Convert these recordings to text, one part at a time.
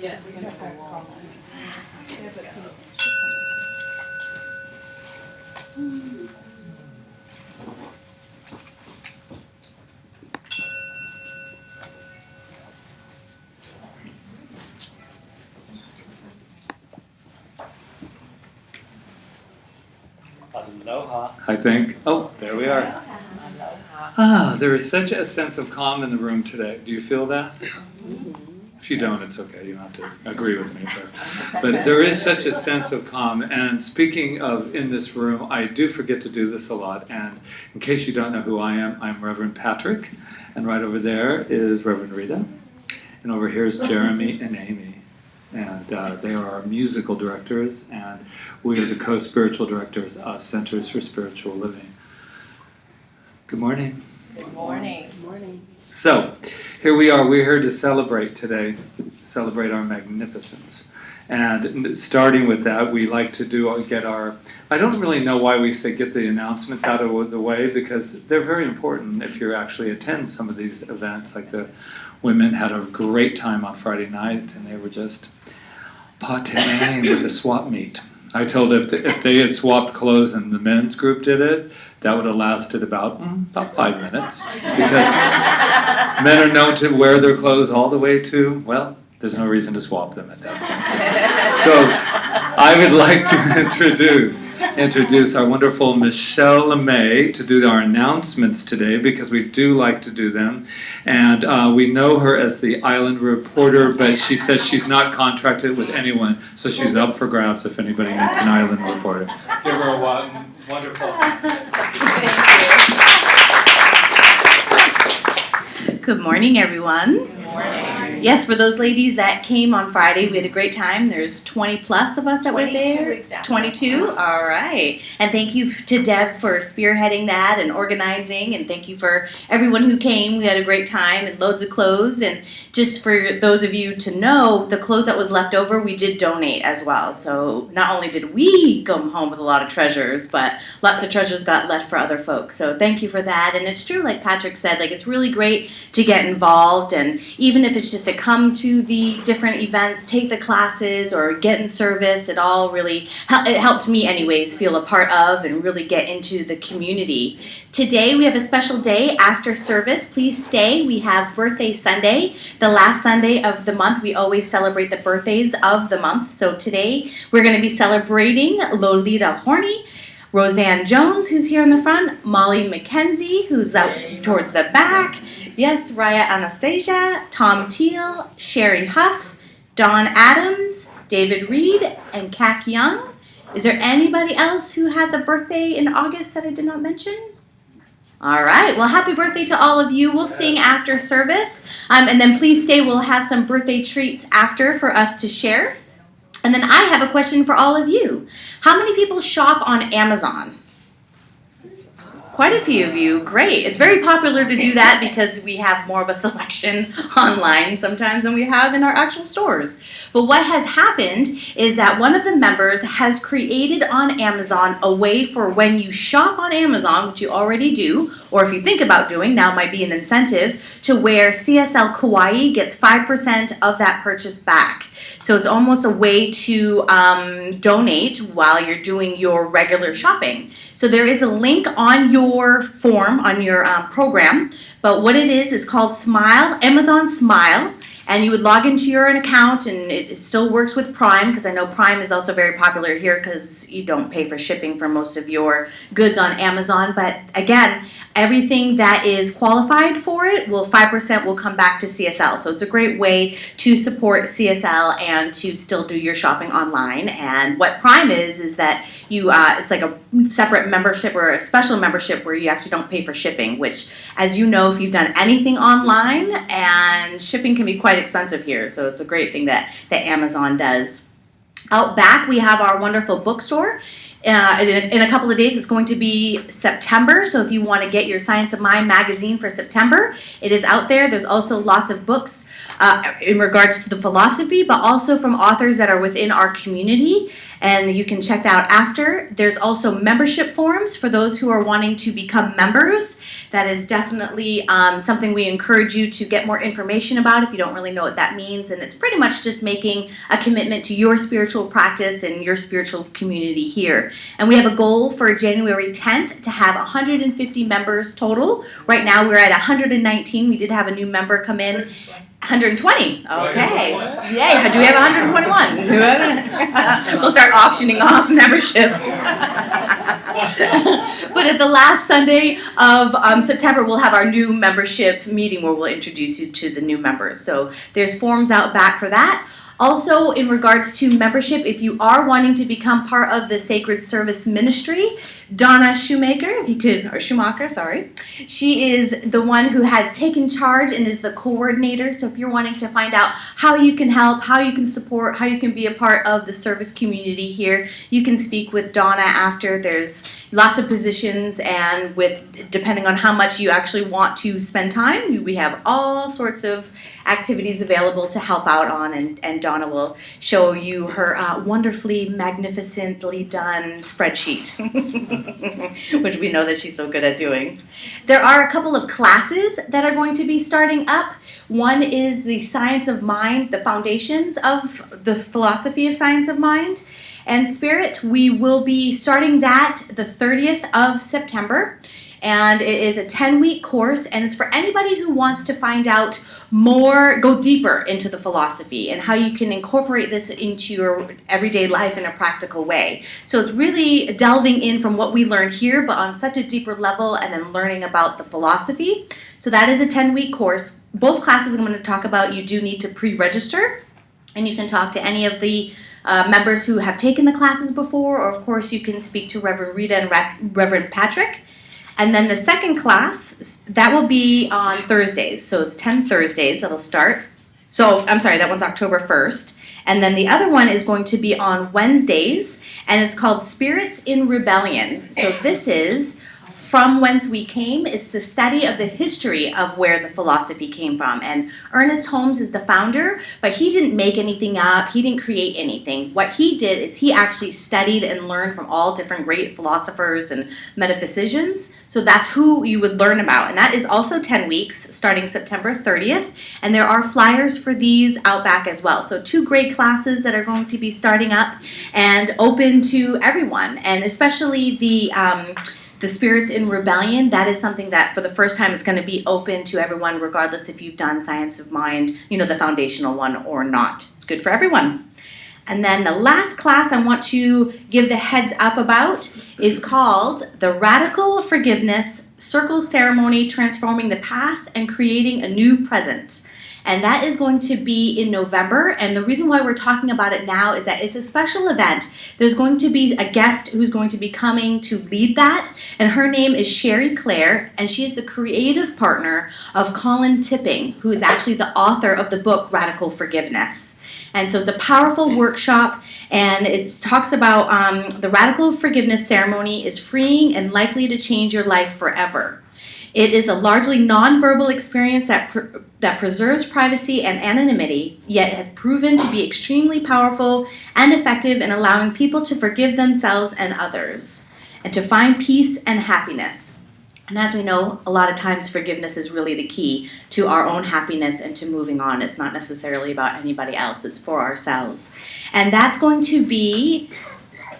Yes. Aloha, I think. Oh, there we are. There is such a sense of calm in the room today. Do you feel that? If you don't, it's okay. You don't have to agree with me. But there is such a sense of calm. And speaking of in this room, I do forget to do this a lot. And in case you don't know who I am, I'm Reverend Patrick. And right over there is Reverend Rita. And over here is Jeremy and Amy. And they are our musical directors, and we are the co-spiritual directors of Centers for Spiritual Living. Good morning. Good morning. Good morning. So, here we are. We're here to celebrate today, celebrate our magnificence. And starting with that, we like to get our, I don't really know why we say get the announcements out of the way, because they're very important if you actually attend some of these events. Like the women had a great time on Friday night, and they were just partying with the swap meet. I told if they had swapped clothes and the men's group did it, that would have lasted about 5 minutes. Because men are known to wear their clothes all the way to, well, there's no reason to swap them at that point. So I would like to introduce our wonderful Michelle LeMay to do our announcements today, because we do like to do them. And we know her as the island reporter, but she says she's not contracted with anyone, so she's up for grabs if anybody needs an island reporter. Give her a wonderful. Good morning, everyone. Good morning. Yes, for those ladies that came on Friday, we had a great time. There's 20 plus of us that were there. 22 exactly. 22? All right. And thank you to Deb for spearheading that and organizing. And thank you for everyone who came. We had a great time and loads of clothes. And just for those of you to know, the clothes that was left over, we did donate as well. So not only did we come home with a lot of treasures, but lots of treasures got left for other folks. So thank you for that. And it's true, like Patrick said, like it's really great to get involved. And even if it's just to come to the different events, take the classes, or get in service, it all really it helped me anyways feel a part of and really get into the community. Today we have a special day after service. Please stay. We have Birthday Sunday, the last Sunday of the month. We always celebrate the birthdays of the month. So today we're going to be celebrating Lolita Horney, Roseanne Jones, who's here in the front, Molly McKenzie, who's out towards the back, yes, Raya Anastasia, Tom Teal, Sherry Huff, Don Adams, David Reed, and Kak Young. Is there anybody else who has a birthday in August that I did not mention? All right. Well, happy birthday to all of you. We'll sing after service. And then please stay. We'll have some birthday treats after for us to share. And then I have a question for all of you. How many people shop on Amazon? Quite a few of you. Great. It's very popular to do that because we have more of a selection online sometimes than we have in our actual stores. But what has happened is that one of the members has created on Amazon a way for when you shop on Amazon, which you already do, or if you think about doing, now might be an incentive, to where CSL Kauai gets 5% of that purchase back. So it's almost a way to donate while you're doing your regular shopping. So there is a link on your form, on your program, but what it is, it's called Smile, Amazon Smile, and you would log into your account, and it still works with Prime, because I know Prime is also very popular here because you don't pay for shipping for most of your goods on Amazon. But again, everything that is qualified for it, 5% will come back to CSL. So it's a great way to support CSL and to still do your shopping online. And what Prime is that you it's like a separate membership or a special membership where you actually don't pay for shipping, which, as you know, if you've done anything online, and shipping can be quite expensive here. So it's a great thing that Amazon does. Out back, we have our wonderful bookstore. In a couple of days, it's going to be September, so if you want to get your Science of Mind magazine for September, it is out there. There's also lots of books in regards to the philosophy, but also from authors that are within our community, and you can check that out after. There's also membership forms for those who are wanting to become members. That is definitely something we encourage you to get more information about if you don't really know what that means. And it's pretty much just making a commitment to your spiritual practice and your spiritual community here. And we have a goal for January 10th to have 150 members total. Right now we're at 119. We did have a new member come in. 120. Okay. Yay. Do we have 121? We'll start auctioning off memberships. But at the last Sunday of September, we'll have our new membership meeting where we'll introduce you to the new members. So there's forms out back for that. Also, in regards to membership, if you are wanting to become part of the Sacred Service Ministry, Donna Schumacher, she is the one who has taken charge and is the coordinator. So if you're wanting to find out how you can help, how you can support, how you can be a part of the service community here, you can speak with Donna after. There's lots of positions, and depending on how much you actually want to spend time, we have all sorts of activities available to help out on, and Donna will show you her wonderfully, magnificently done spreadsheet, which we know that she's so good at doing. There are a couple of classes that are going to be starting up. One is the Science of Mind, the foundations of the philosophy of Science of Mind and Spirit. We will be starting that the 30th of September. And it is a 10-week course, and it's for anybody who wants to find out more, go deeper into the philosophy and how you can incorporate this into your everyday life in a practical way. So it's really delving in from what we learn here, but on such a deeper level, and then learning about the philosophy. So that is a 10-week course. Both classes I'm going to talk about, you do need to pre-register, and you can talk to any of the members who have taken the classes before, or of course you can speak to Reverend Rita and Reverend Patrick. And then the second class, that will be on Thursdays. So it's 10 Thursdays that'll start. So, I'm sorry, that one's October 1st. And then the other one is going to be on Wednesdays, and it's called Spirits in Rebellion. So this is From Whence We Came. It's the study of the history of where the philosophy came from. And Ernest Holmes is the founder, but he didn't make anything up. He didn't create anything. What he did is he actually studied and learned from all different great philosophers and metaphysicians. So that's who you would learn about. And that is also 10 weeks, starting September 30th. And there are flyers for these out back as well. So 2 great classes that are going to be starting up and open to everyone. And especially the Spirits in Rebellion, that is something that for the first time it's going to be open to everyone, regardless if you've done Science of Mind, the foundational one, or not. It's good for everyone. And then the last class I want to give the heads up about is called The Radical Forgiveness Circle Ceremony, Transforming the Past and Creating a New Present. And that is going to be in November. And the reason why we're talking about it now is that it's a special event. There's going to be a guest who's going to be coming to lead that. And her name is Sherry Claire. And she is the creative partner of Colin Tipping, who is actually the author of the book Radical Forgiveness. And so it's a powerful workshop, and it talks about the radical forgiveness ceremony is freeing and likely to change your life forever. It is a largely nonverbal experience that preserves privacy and anonymity, yet has proven to be extremely powerful and effective in allowing people to forgive themselves and others, and to find peace and happiness. And as we know, a lot of times forgiveness is really the key to our own happiness and to moving on. It's not necessarily about anybody else. It's for ourselves. And that's going to be,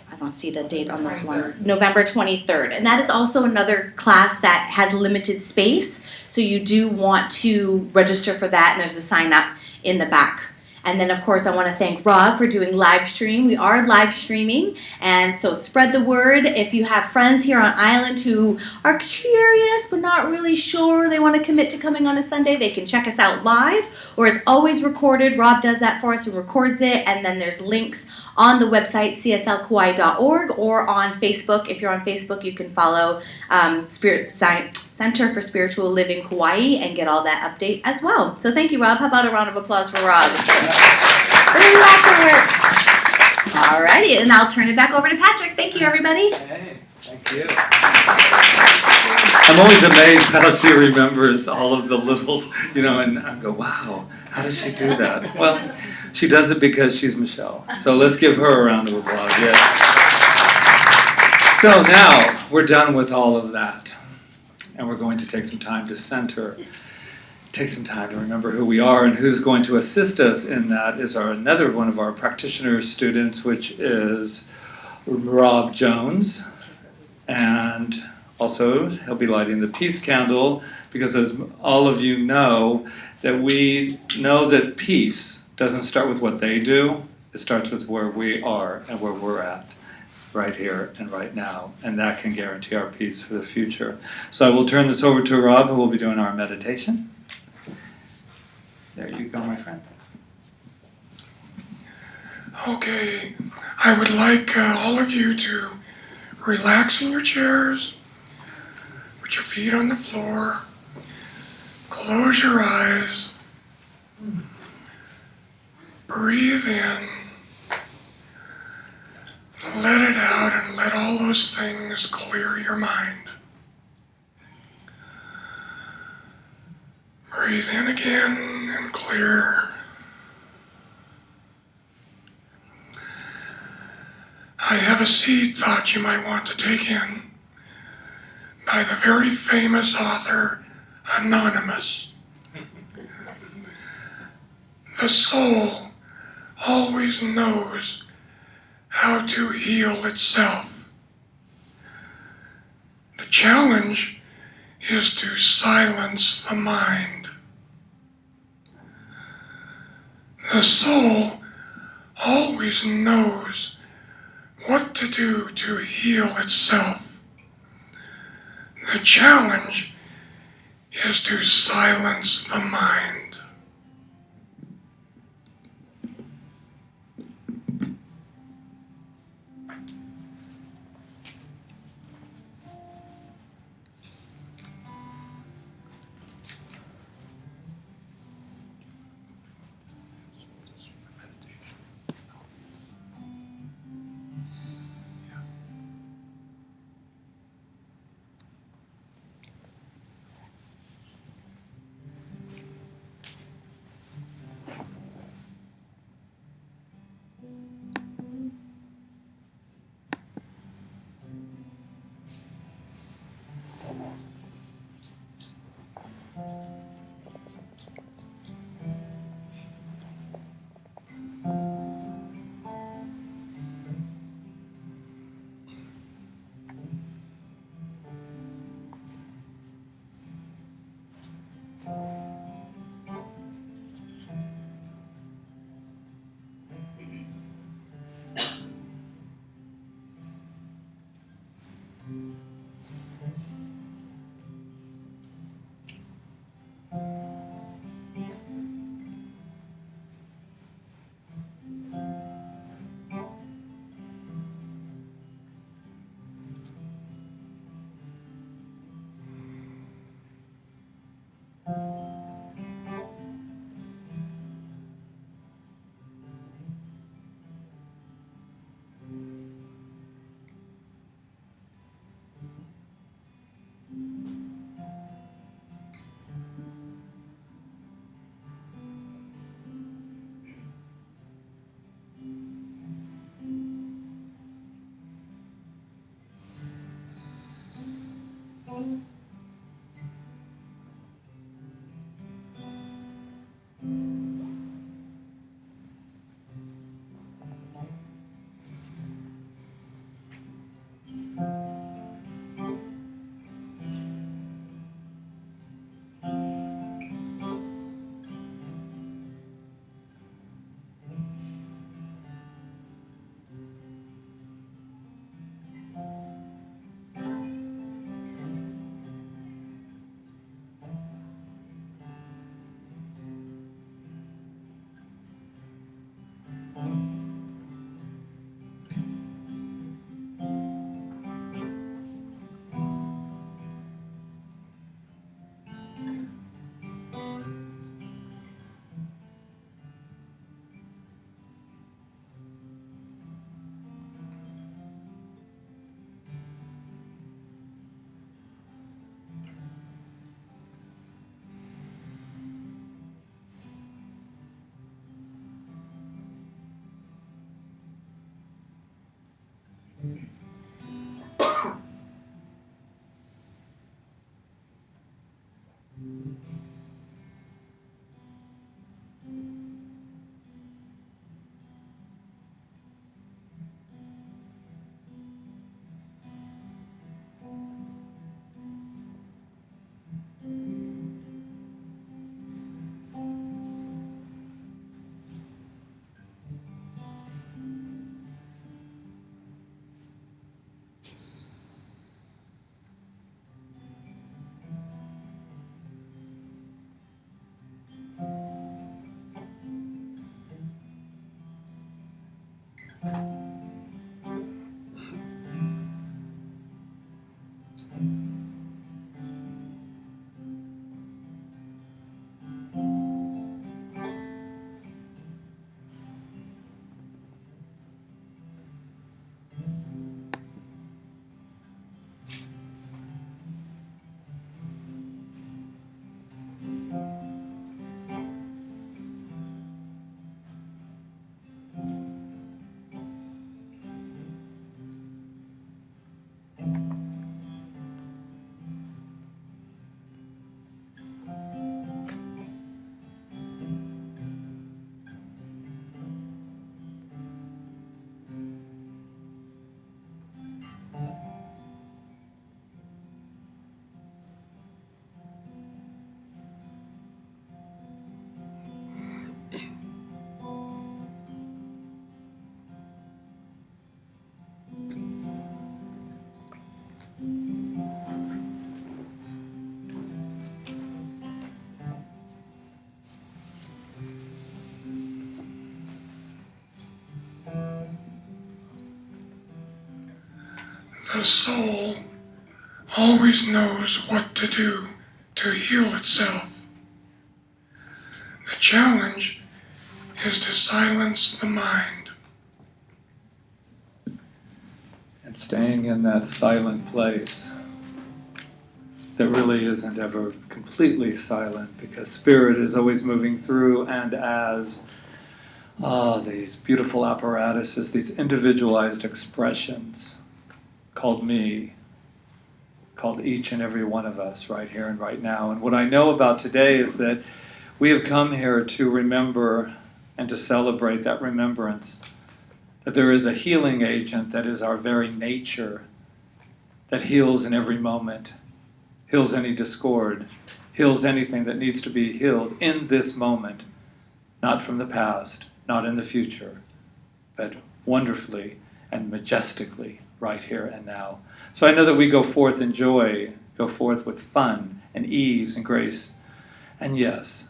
I don't see the date on this one, November 23rd. And that is also another class that has limited space. So you do want to register for that, and there's a sign up in the back. And then, of course, I want to thank Rob for doing live stream. We are live streaming, and so spread the word. If you have friends here on island who are curious but not really sure they want to commit to coming on a Sunday, they can check us out live, or it's always recorded. Rob does that for us and records it, and then there's links on the website cslkauai.org or on Facebook. If you're on Facebook, you can follow Center for Spiritual Living Kauai and get all that update as well. So thank you, Rob. How about a round of applause for Rob? Really lots of work. Alrighty, and I'll turn it back over to Patrick. Thank you, everybody. Hey, thank you. I'm always amazed how she remembers all of the little, and I go, wow, how does she do that? Well, she does it because she's Michelle. So let's give her a round of applause. Yes. So now we're done with all of that. and we're going to take some time to center, take some time to remember who we are, and who's going to assist us in that is another one of our practitioner students, which is Rob Jones, and also he'll be lighting the peace candle, because as all of you know, that we know that peace doesn't start with what they do, it starts with where we are and where we're at, right here and right now, and that can guarantee our peace for the future. So I will turn this over to Rob, who will be doing our meditation. There you go, my friend. Okay, I would like all of you to relax in your chairs, put your feet on the floor, close your eyes, breathe in, let it out, and let all those things clear your mind. Breathe in again and clear. I have a seed thought you might want to take in by the very famous author Anonymous. The soul always knows how to heal itself. The challenge is to silence the mind. The soul always knows what to do to heal itself. The challenge is to silence the mind. The soul always knows what to do to heal itself. The challenge is to silence the mind. And staying in that silent place that really isn't ever completely silent, because spirit is always moving through and as these beautiful apparatuses, these individualized expressions called me, called each and every one of us right here and right now. And what I know about today is that we have come here to remember and to celebrate that remembrance, that there is a healing agent that is our very nature, that heals in every moment, heals any discord, heals anything that needs to be healed in this moment, not from the past, not in the future, but wonderfully and majestically right here and now. So I know that we go forth in joy, go forth with fun and ease and grace, and yes,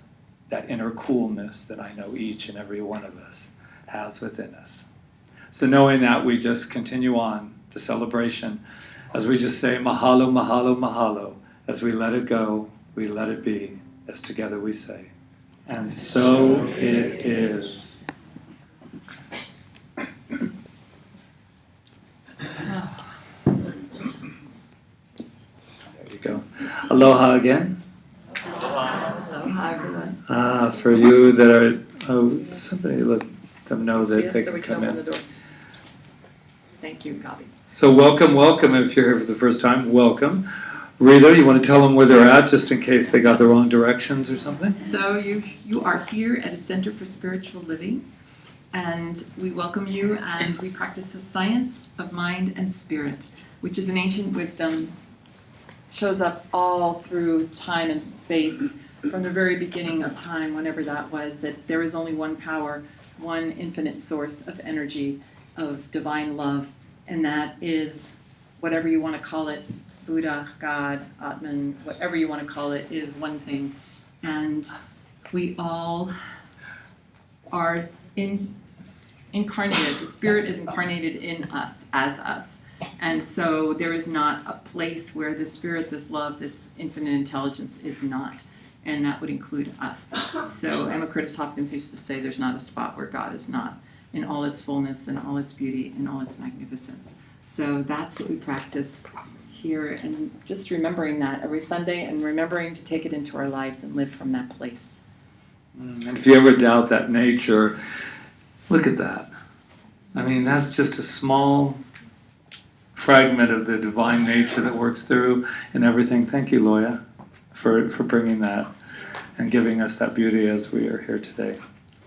that inner coolness that I know each and every one of us has within us. So knowing that, we just continue on the celebration as we just say mahalo, mahalo, mahalo. As we let it go, we let it be, as together we say. And so it is. There you go. Aloha again. Aloha, everyone. For you that are, somebody let them know that they can come in. Thank you, Kaua'i. So welcome. If you're here for the first time, welcome. Rita, you want to tell them where they're at, just in case they got the wrong directions or something? So you are here at a Center for Spiritual Living, and we welcome you, and we practice the science of mind and spirit, which is an ancient wisdom, shows up all through time and space, from the very beginning of time, whenever that was, that there is only one power, one infinite source of energy, of divine love, and that is, whatever you want to call it, Buddha, God, Atman, whatever you want to call it, is one thing. And we all are incarnated. The spirit is incarnated in us, as us. And so there is not a place where the spirit, this love, this infinite intelligence is not. And that would include us. So Emma Curtis Hopkins used to say there's not a spot where God is not, in all its fullness and all its beauty and all its magnificence. So that's what we practice here, and just remembering that every Sunday and remembering to take it into our lives and live from that place. And if you ever doubt that nature, look at that. I mean, that's just a small fragment of the divine nature that works through and everything. Thank you, Loya. for bringing that and giving us that beauty as we are here today.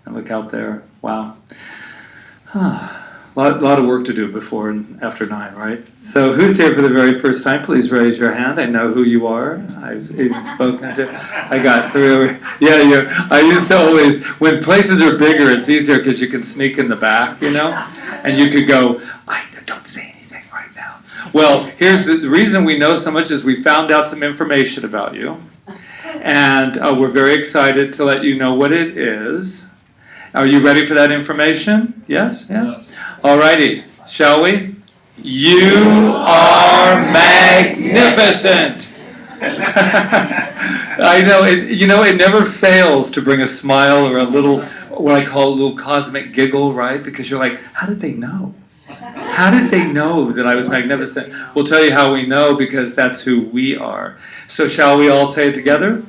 And look out there. Wow. Lot of work to do before and after 9, right? So who's here for the very first time? Please raise your hand. I know who you are. I've even spoken to. I got 3 over. Yeah. I used to always, when places are bigger, it's easier because you can sneak in the back, and you could go, don't say anything right now. Well, here's the reason we know so much is we found out some information about you. And we're very excited to let you know what it is. Are you ready for that information? Yes? Alrighty, shall we? You are magnificent! I know, it never fails to bring a smile or a little, what I call a little cosmic giggle, right? Because you're like, how did they know? How did they know that I was magnificent? We'll tell you how we know, because that's who we are. So shall we all say it together?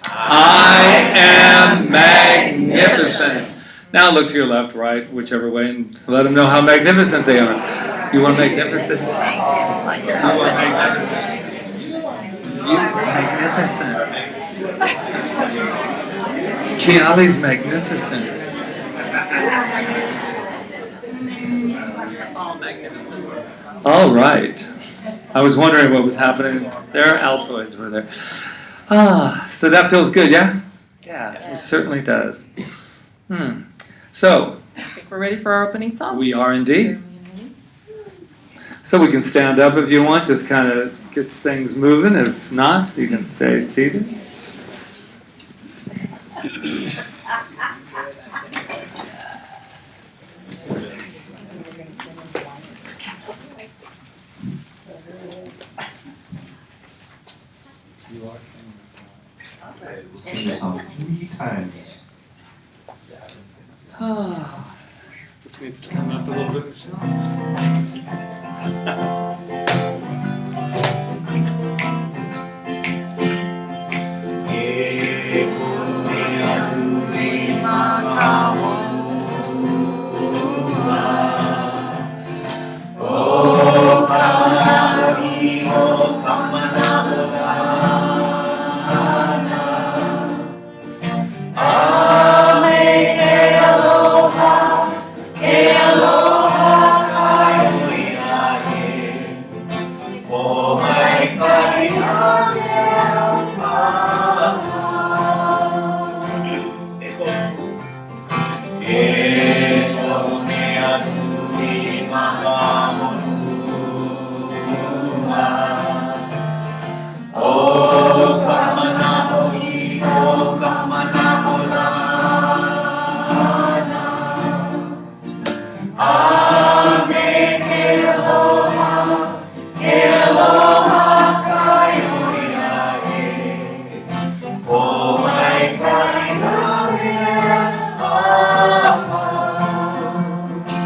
I am magnificent. Now look to your left, right, whichever way, and let them know how magnificent they are. You want magnificent? You want magnificent? You are magnificent. Kiali's magnificent. All magnificent. All right. I was wondering what was happening. Their altoids were there. So that feels good, yeah? Yeah, it certainly does. So, I think we're ready for our opening song. we are indeed. So we can stand up if you want, just kind of get things moving. If not, you can stay seated. We'll sing this song 3 times. This needs to come up a little bit.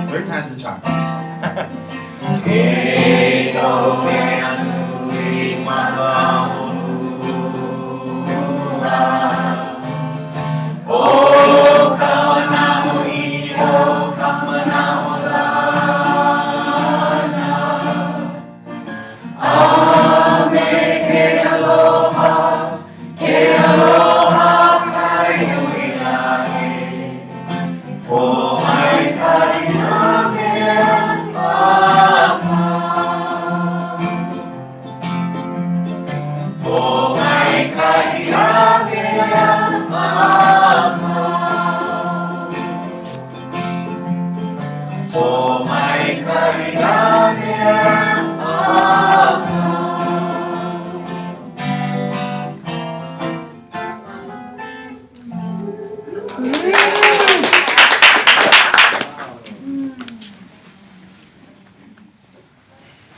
Third time's a charm.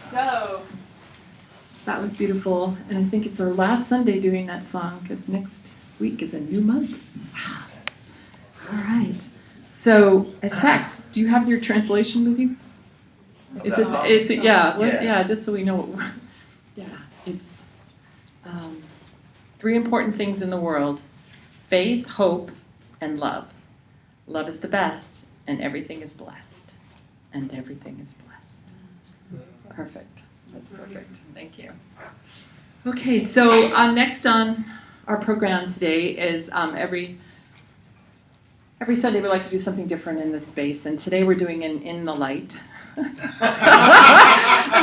So, that was beautiful, and I think it's our last Sunday doing that song, because next week is a new month. Wow. All right. So, in fact, do you have your translation with you? Yeah, just so we know what we're, it's 3 important things in the world: faith, hope, and love. Love is the best, and everything is blessed. And everything is blessed. Perfect. That's perfect. Thank you. Okay, so next on our program today is every Sunday we like to do something different in this space, and today we're doing an In the Light. And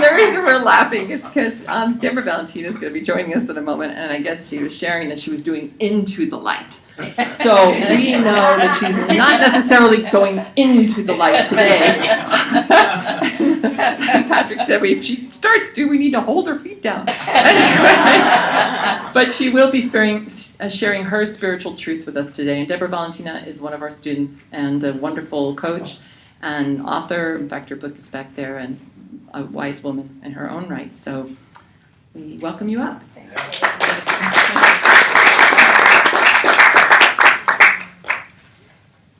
the reason we're laughing is because Deborah Valentina is going to be joining us in a moment, and I guess she was sharing that she was doing Into the Light. So we know that she's not necessarily going into the light today. Patrick said, if she starts to, we need to hold her feet down. But she will be sharing her spiritual truth with us today. And Deborah Valentina is one of our students and a wonderful coach and author. In fact, her book is back there, and a wise woman in her own right. So we welcome you up.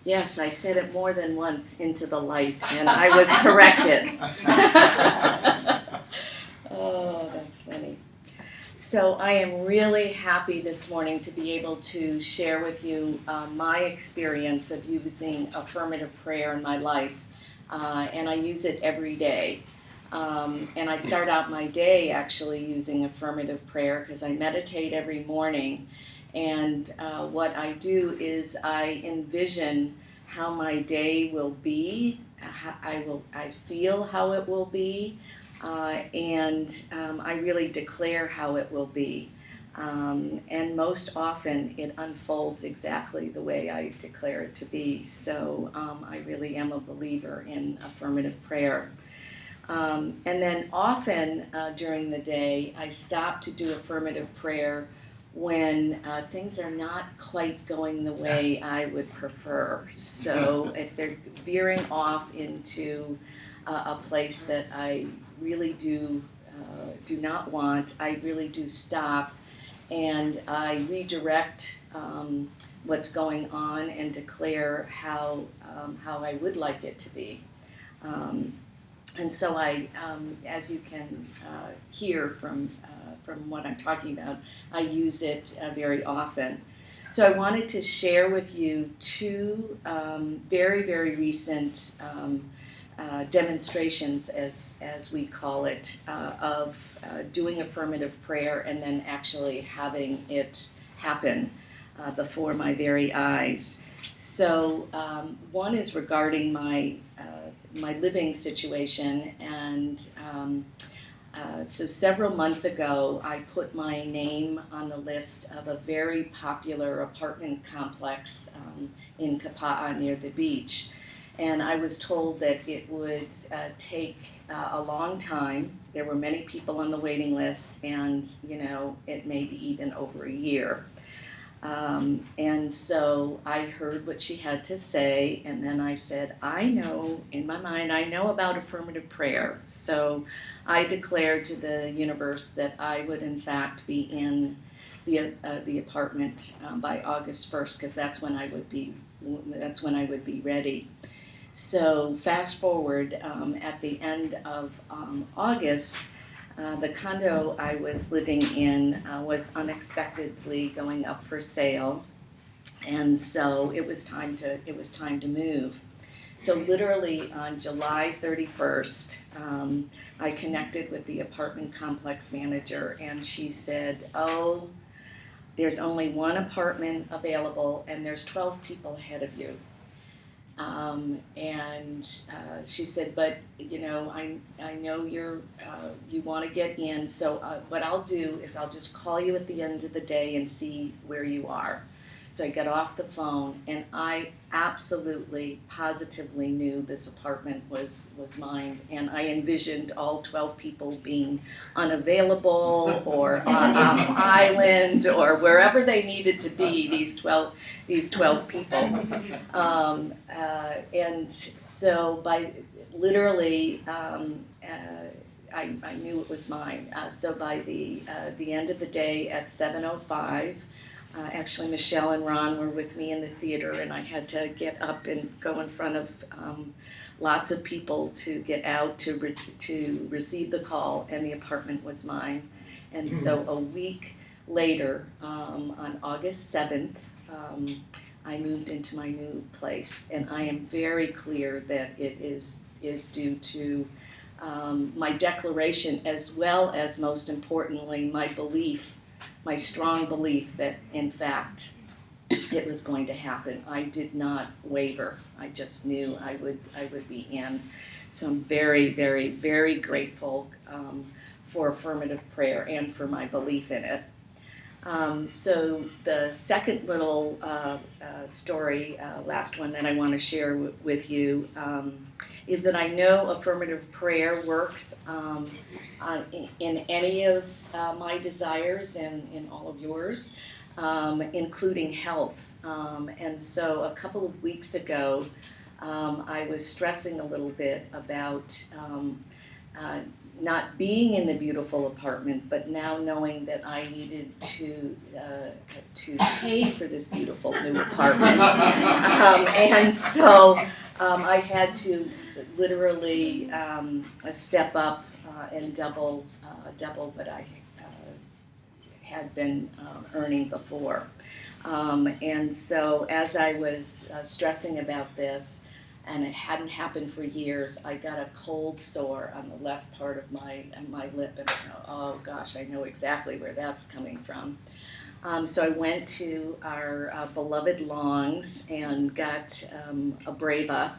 Yes, I said it more than once, into the light, and I was corrected. Oh, that's funny. So I am really happy this morning to be able to share with you my experience of using affirmative prayer in my life, and I use it every day. And I start out my day actually using affirmative prayer because I meditate every morning. And what I do is I envision how my day will be. I feel how it will be, and I really declare how it will be. And most often it unfolds exactly the way I declare it to be. So I really am a believer in affirmative prayer. And then often during the day, I stop to do affirmative prayer when things are not quite going the way I would prefer. So if they're veering off into a place that I really do not want, I really do stop, and I redirect what's going on and declare how I would like it to be. And so I, as you can hear from what I'm talking about, I use it very often. So I wanted to share with you two very, very recent demonstrations, as we call it, of doing affirmative prayer and then actually having it happen before my very eyes. So one is regarding my living situation, and so several months ago I put my name on the list of a very popular apartment complex in Kaua'i near the beach, and I was told that it would take a long time. There were many people on the waiting list, and it may be even over a year. And so I heard what she had to say, and then I said, in my mind, I know about affirmative prayer. So I declared to the universe that I would in fact be in the apartment by August 1st, because that's when I would be ready. So fast forward, at the end of August, the condo I was living in was unexpectedly going up for sale, and so it was time to move. So literally on July 31st, I connected with the apartment complex manager, and she said, "Oh, there's only one apartment available, and there's 12 people ahead of you." And she said, "But I know you want to get in. So what I'll do is I'll just call you at the end of the day and see where you are." So I got off the phone, and I absolutely, positively knew this apartment was mine, and I envisioned all 12 people being unavailable or on island or wherever they needed to be. These 12 people, and so by literally. I knew it was mine. So by the end of the day at 7:05. Actually, Michelle and Ron were with me in the theater, and I had to get up and go in front of lots of people to get out to receive the call, and the apartment was mine. And so a week later, on August 7th, I moved into my new place, and I am very clear that it is due to my declaration, as well as, most importantly, my belief, my strong belief that, in fact, it was going to happen. I did not waver. I just knew I would be in. So I'm very, very, very grateful for affirmative prayer and for my belief in it. So the second little story, last one that I want to share with you, is that I know affirmative prayer works in any of my desires and in all of yours, including health. And so a couple of weeks ago, I was stressing a little bit about not being in the beautiful apartment, but now knowing that I needed to pay for this beautiful new apartment. And so I had to literally step up and double what I had been earning before. And so as I was stressing about this, and it hadn't happened for years, I got a cold sore on the left part of my lip, and oh gosh, I know exactly where that's coming from. So I went to our beloved Longs and got a Brava,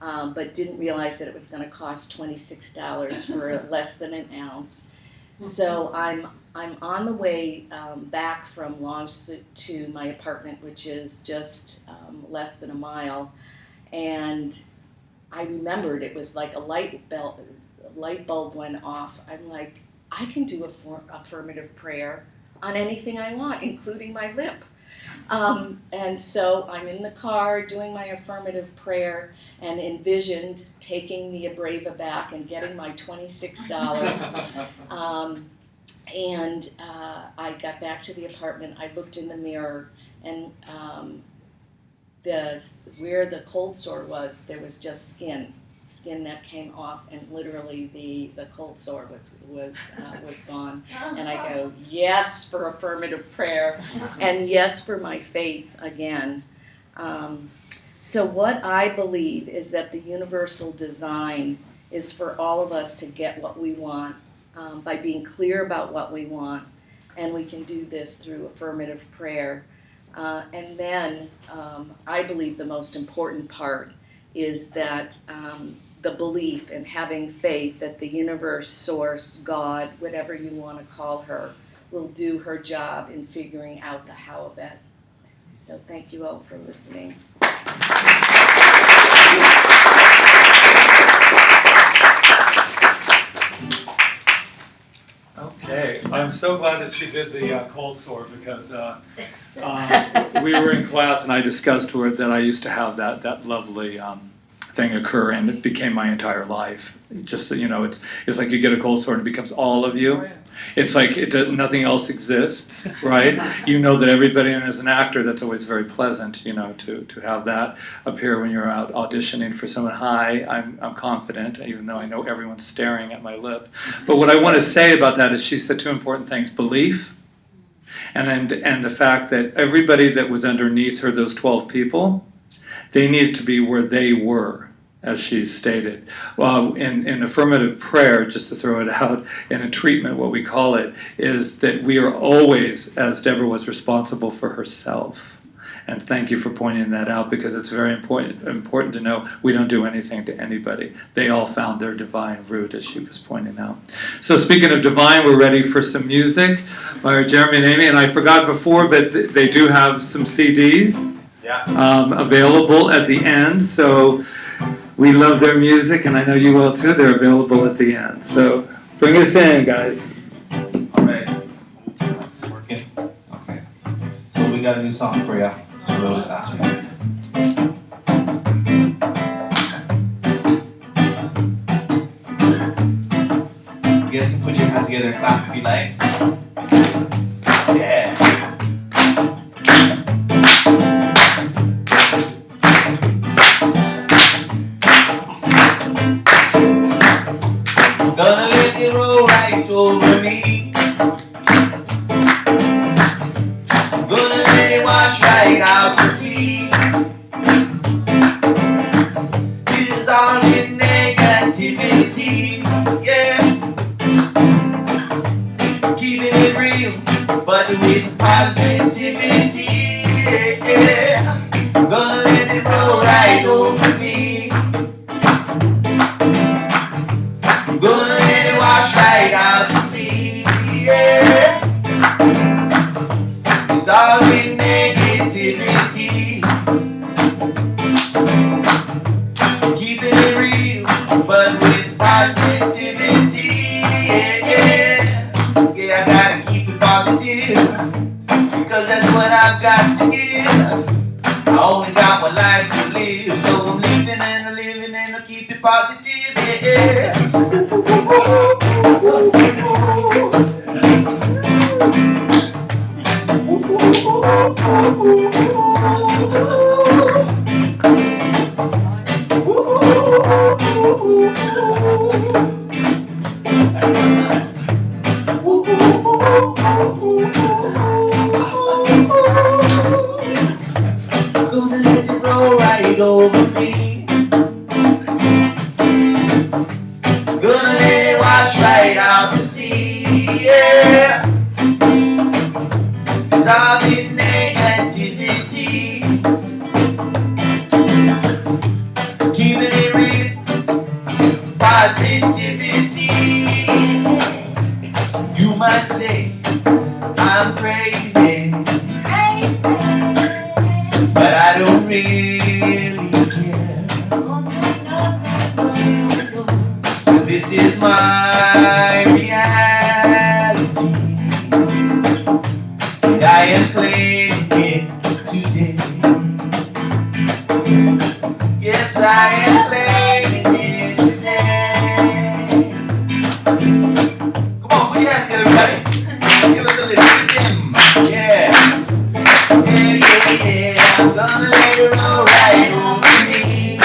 but didn't realize that it was going to cost $26 for less than an ounce. So I'm on the way back from Longs to my apartment, which is just less than a mile. And I remembered it was like a light bulb went off. I'm like, I can do affirmative prayer on anything I want, including my lip. And so I'm in the car doing my affirmative prayer and envisioned taking the Abreva back and getting my $26. And I got back to the apartment. I looked in the mirror, and where the cold sore was, there was just skin that came off, and literally the cold sore was gone. And I go, yes for affirmative prayer, and yes for my faith again. So what I believe is that the universal design is for all of us to get what we want by being clear about what we want, and we can do this through affirmative prayer. And then I believe the most important part is that the belief and having faith that the universe, source, God, whatever you want to call her, will do her job in figuring out the how of it. So thank you all for listening. Okay, I'm so glad that she did the cold sore, because we were in class and I discussed with her that I used to have that lovely thing occur, and it became my entire life. Just so you know, it's like you get a cold sore and it becomes all of you. It's like nothing else exists, right? You know that everybody, and as an actor, that's always very pleasant, you know, to have that appear when you're out auditioning for someone. Hi, I'm confident, even though I know everyone's staring at my lip. But what I want to say about that is she said two important things: belief, and the fact that everybody that was underneath her, those 12 people, they needed to be where they were, as she stated. Well, in affirmative prayer, just to throw it out, in a treatment, what we call it, is that we are always, as Deborah was, responsible for herself. And thank you for pointing that out, because it's very important to know we don't do anything to anybody. They all found their divine root, as she was pointing out. So speaking of divine, we're ready for some music by Jeremy and Amy. And I forgot before, but they do have some CDs available at the end. So we love their music, and I know you will too. They're available at the end. So bring us in, guys. All right. Working? Okay. So we got a new song for you. It's a little faster. You guys can put your hands together and clap if you like. Yeah. Gonna let it roll right over me. Gonna let it wash right out to sea. This is all in negativity. yeah. Gonna let it roll right over me. Gonna let it wash right out to sea, yeah. It's all in negativity. Keeping it real, but with positivity, yeah. Yeah, I gotta keep it positive, because that's what I've got to give. I only got one life to live, so I'm living and I'm living and I keep it positive, yeah. Gonna let it roll right over me. Gonna let it wash right out to sea, yeah. Dissolving negativity. Keeping it real, positivity. You might say I'm crazy, but I don't really care. 'Cause this is my reality, and I am claiming it today. Yes, I am claiming it today. Come on, put your hands together, everybody. Give us a little rhythm. Yeah. Yeah, yeah, yeah. I'm gonna let it roll right over me.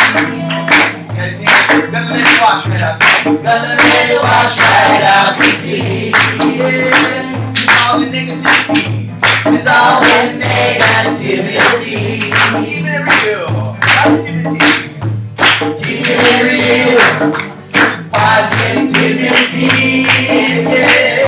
Guys, see? Gonna let it wash right out to sea. Gonna let it wash right out to sea. Yeah. Dissolve the negativity. Dissolve the negativity. Keep it real. Positivity. Keep it real. Positivity. Yeah.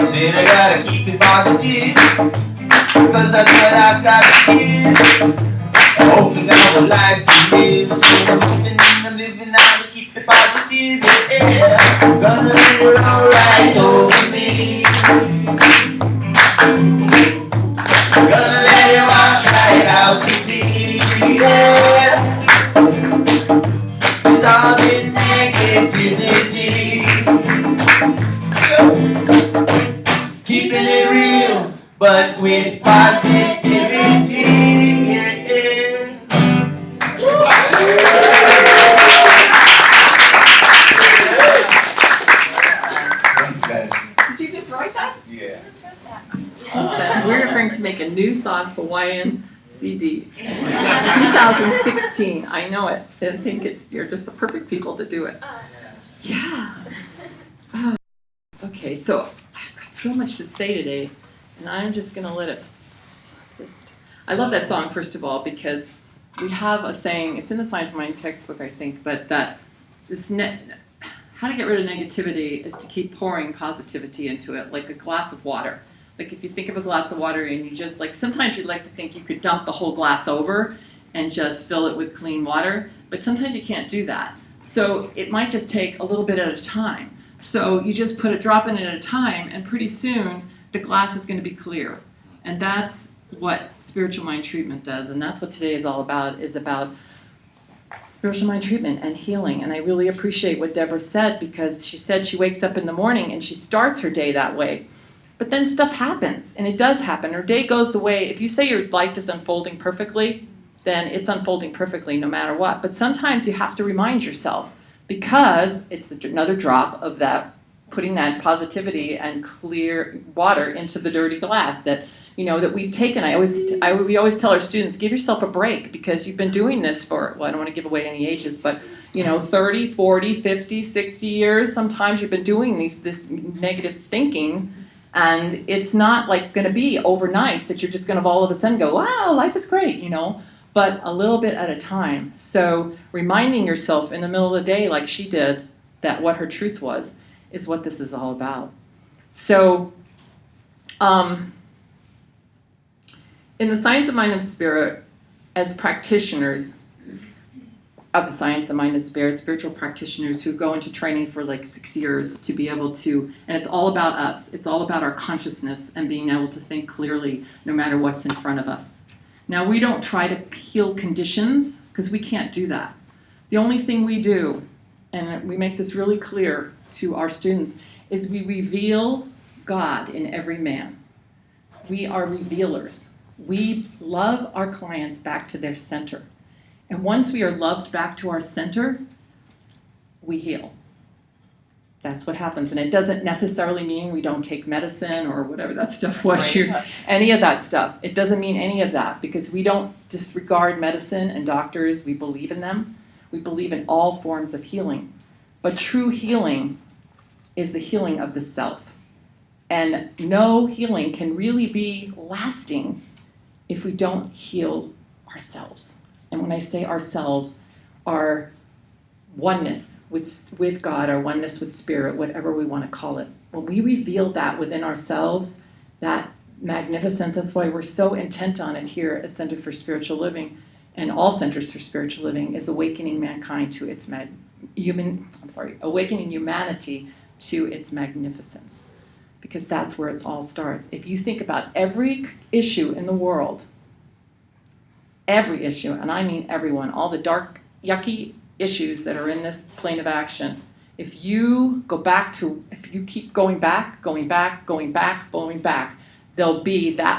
Said I gotta keep it positive, cause that's what I've got to give. I only got one life to live, so I'm living out to keep it positive, yeah. Gonna let it roll right over me. Gonna let it wash right out to sea, yeah. Dissolving negativity. Keeping it real, but with positivity, yeah. Thanks, guys. Did you just write that? Yeah. We're going to make a New Thought Hawaiian CD. 2016. I know it. I think you're just the perfect people to do it. Yeah. Oh. Okay, so I've got so much to say today, and I'm just going to let it I love that song, first of all, because we have a saying, it's in the Science of Mind textbook, I think, but that how to get rid of negativity is to keep pouring positivity into it, like a glass of water. Like if you think of a glass of water and you just sometimes you'd like to think you could dump the whole glass over and just fill it with clean water, but sometimes you can't do that. So it might just take a little bit at a time. So you just put a drop in at a time, and pretty soon the glass is going to be clear. And that's what spiritual mind treatment does, and that's what today is all about, is about spiritual mind treatment and healing. And I really appreciate what Deborah said, because she said she wakes up in the morning and she starts her day that way. But then stuff happens, and it does happen. Her day goes the way, if you say your life is unfolding perfectly, then it's unfolding perfectly no matter what. But sometimes you have to remind yourself, because it's another drop of that, putting that positivity and clear water into the dirty glass that we've taken. We always tell our students, give yourself a break, because you've been doing this for, well, I don't want to give away any ages, but 30, 40, 50, 60 years. Sometimes you've been doing this negative thinking, and it's not like going to be overnight that you're just going to all of a sudden go, wow, life is great, but a little bit at a time. So reminding yourself in the middle of the day, like she did, that what her truth was, is what this is all about. So in the science of mind and spirit, as practitioners of the science of mind and spirit, spiritual practitioners who go into training for like 6 years to be able to, and it's all about us, it's all about our consciousness and being able to think clearly no matter what's in front of us. Now, we don't try to heal conditions because we can't do that. The only thing we do, and we make this really clear to our students, is we reveal God in every man. We are revealers. We love our clients back to their center. And once we are loved back to our center, we heal. That's what happens. And it doesn't necessarily mean we don't take medicine or whatever that stuff was, any of that stuff. It doesn't mean any of that, because we don't disregard medicine and doctors. We believe in them. We believe in all forms of healing. But true healing is the healing of the self. And no healing can really be lasting if we don't heal ourselves. And when I say ourselves, our oneness with God, our oneness with spirit, whatever we want to call it. When we reveal that within ourselves, that magnificence, that's why we're so intent on it here at Center for Spiritual Living, and all centers for spiritual living, is awakening mankind to its awakening humanity to its magnificence. Because that's where it all starts. If you think about every issue in the world, every issue, and I mean everyone, all the dark, yucky issues that are in this plane of action, if you keep going back, that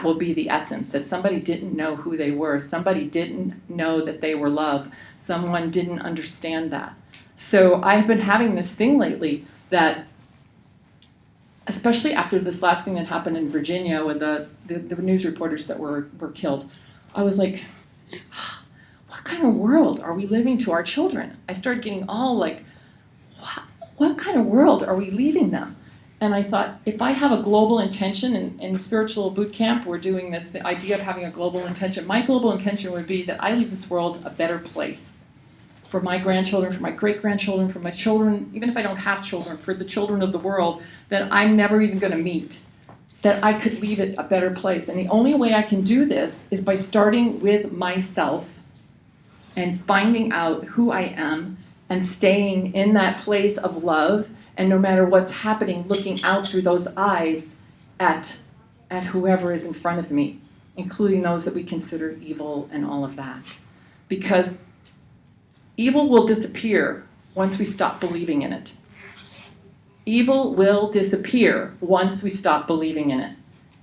will be the essence, that somebody didn't know who they were, somebody didn't know that they were loved, someone didn't understand that. So I've been having this thing lately that, especially after this last thing that happened in Virginia with the news reporters that were killed, I was like, what kind of world are we living to our children? I started getting all like, what kind of world are we leaving them? And I thought, if I have a global intention, in spiritual boot camp, we're doing this, the idea of having a global intention. My global intention would be that I leave this world a better place for my grandchildren, for my great-grandchildren, for my children, even if I don't have children, for the children of the world that I'm never even going to meet, that I could leave it a better place. And the only way I can do this is by starting with myself and finding out who I am and staying in that place of love, and no matter what's happening, looking out through those eyes at whoever is in front of me, including those that we consider evil and all of that. Because evil will disappear once we stop believing in it. Evil will disappear once we stop believing in it.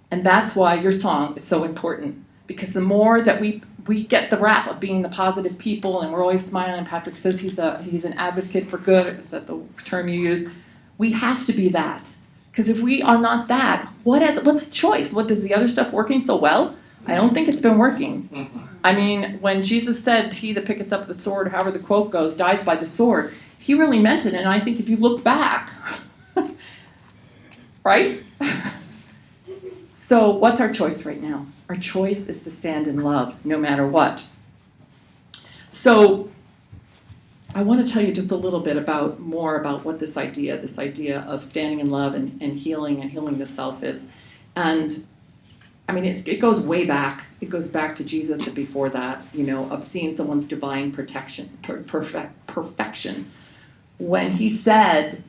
And that's why your song is so important. Because the more that we get the rap of being the positive people, and we're always smiling, and Patrick says he's an advocate for good, is that the term you use? We have to be that. Because if we are not that, what's the choice? What, does the other stuff working so well? I don't think it's been working. Mm-hmm. I mean, when Jesus said, he that picketh up the sword, however the quote goes, dies by the sword, he really meant it. And I think if you look back, right? So what's our choice right now? Our choice is to stand in love, no matter what. So I want to tell you just a little bit more about what this idea of standing in love and healing the self is. And I mean, it goes way back. It goes back to Jesus and before that, of seeing someone's divine perfection. When he said,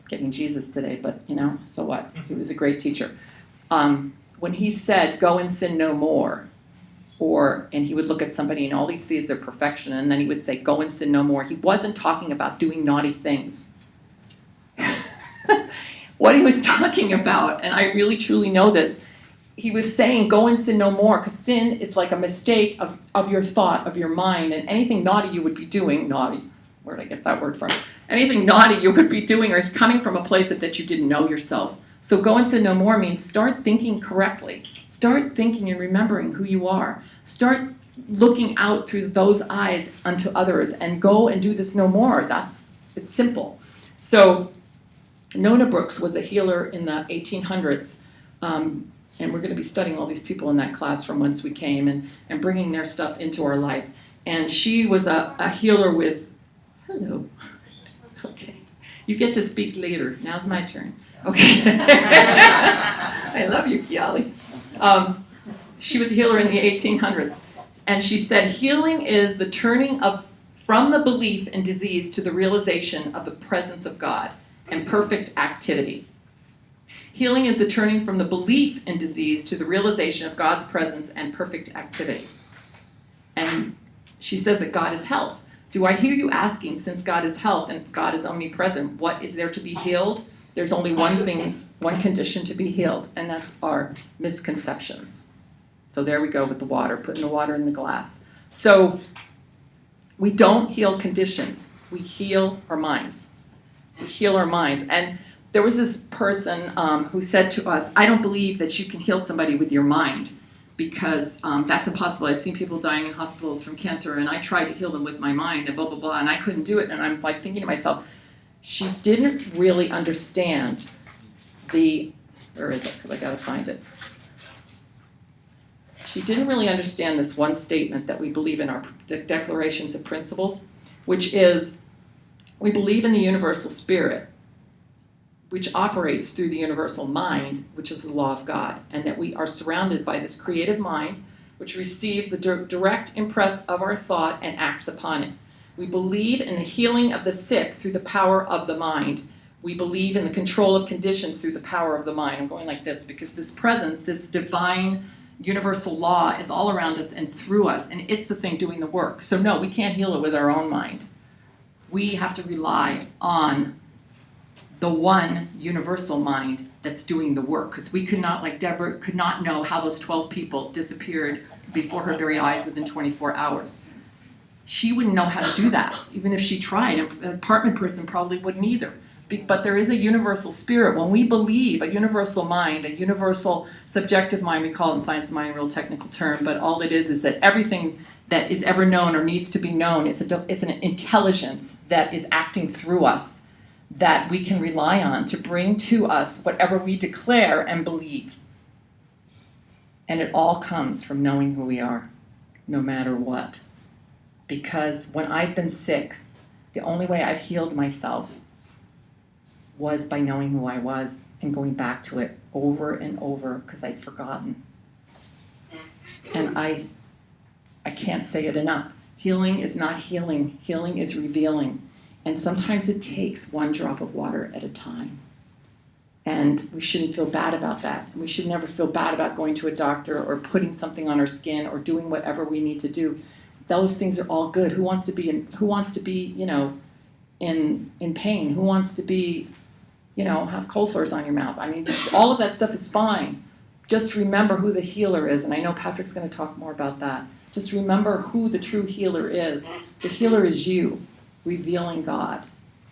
getting Jesus today, but so what? He was a great teacher. When he said, go and sin no more, and he would look at somebody and all he'd see is their perfection, and then he would say, go and sin no more. He wasn't talking about doing naughty things. What he was talking about, and I really truly know this, he was saying, go and sin no more, because sin is like a mistake of your thought, of your mind, and anything naughty you would be doing, where did I get that word from? Anything naughty you would be doing is coming from a place that you didn't know yourself. So go and sin no more means start thinking correctly. Start thinking and remembering who you are. Start looking out through those eyes unto others and go and do this no more. It's simple. So Nona Brooks was a healer in the 1800s, and we're going to be studying all these people in that class from whence we came and bringing their stuff into our life. And she was a healer with, hello, okay, you get to speak later. Now's my turn. Okay. I love you, Kiali. She was a healer in the 1800s. And she said, healing is the turning from the belief in disease to the realization of the presence of God and perfect activity. Healing is the turning from the belief in disease to the realization of God's presence and perfect activity. And she says that God is health. Do I hear you asking, since God is health and God is omnipresent, what is there to be healed? There's only one thing, one condition to be healed, and that's our misconceptions. So there we go with the water, putting the water in the glass. So we don't heal conditions. We heal our minds. We heal our minds. And there was this person who said to us, I don't believe that you can heal somebody with your mind because that's impossible. I've seen people dying in hospitals from cancer, and I tried to heal them with my mind and blah, blah, blah, and I couldn't do it. And I'm like thinking to myself, she didn't really understand where is it? Because I got to find it. She didn't really understand this one statement that we believe in our declarations of principles, which is we believe in the universal spirit, which operates through the universal mind, which is the law of God, and that we are surrounded by this creative mind, which receives the direct impress of our thought and acts upon it. We believe in the healing of the sick through the power of the mind. We believe in the control of conditions through the power of the mind. I'm going like this because this presence, this divine universal law is all around us and through us, and it's the thing doing the work. So no, we can't heal it with our own mind. We have to rely on the one universal mind that's doing the work, because we could not, like Deborah, could not know how those 12 people disappeared before her very eyes within 24 hours. She wouldn't know how to do that, even if she tried. An apartment person probably wouldn't either. But there is a universal spirit. When we believe, a universal mind, a universal subjective mind, we call it in science of mind a real technical term, but all it is that everything that is ever known or needs to be known, it's an intelligence that is acting through us that we can rely on to bring to us whatever we declare and believe. And it all comes from knowing who we are, no matter what. Because when I've been sick, the only way I've healed myself was by knowing who I was and going back to it over and over because I'd forgotten. And I can't say it enough. Healing is not healing. Healing is revealing. And sometimes it takes one drop of water at a time. And we shouldn't feel bad about that. We should never feel bad about going to a doctor or putting something on our skin or doing whatever we need to do. Those things are all good. Who wants to be in pain? Who wants to be, have cold sores on your mouth? I mean, all of that stuff is fine. Just remember who the healer is. And I know Patrick's going to talk more about that. Just remember who the true healer is. The healer is you, revealing God,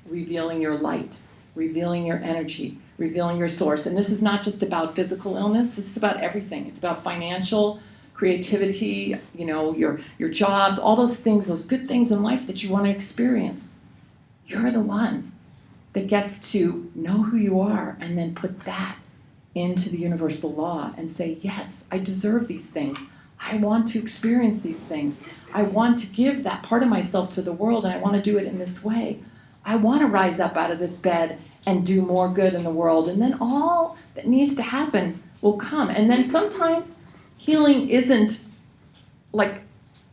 revealing your light, revealing your energy, revealing your source. And this is not just about physical illness. This is about everything. It's about financial, creativity, your jobs, all those things, those good things in life that you want to experience. You're the one that gets to know who you are and then put that into the universal law and say, yes, I deserve these things. I want to experience these things. I want to give that part of myself to the world, and I want to do it in this way. I want to rise up out of this bed and do more good in the world, and then all that needs to happen will come. And then sometimes healing isn't like,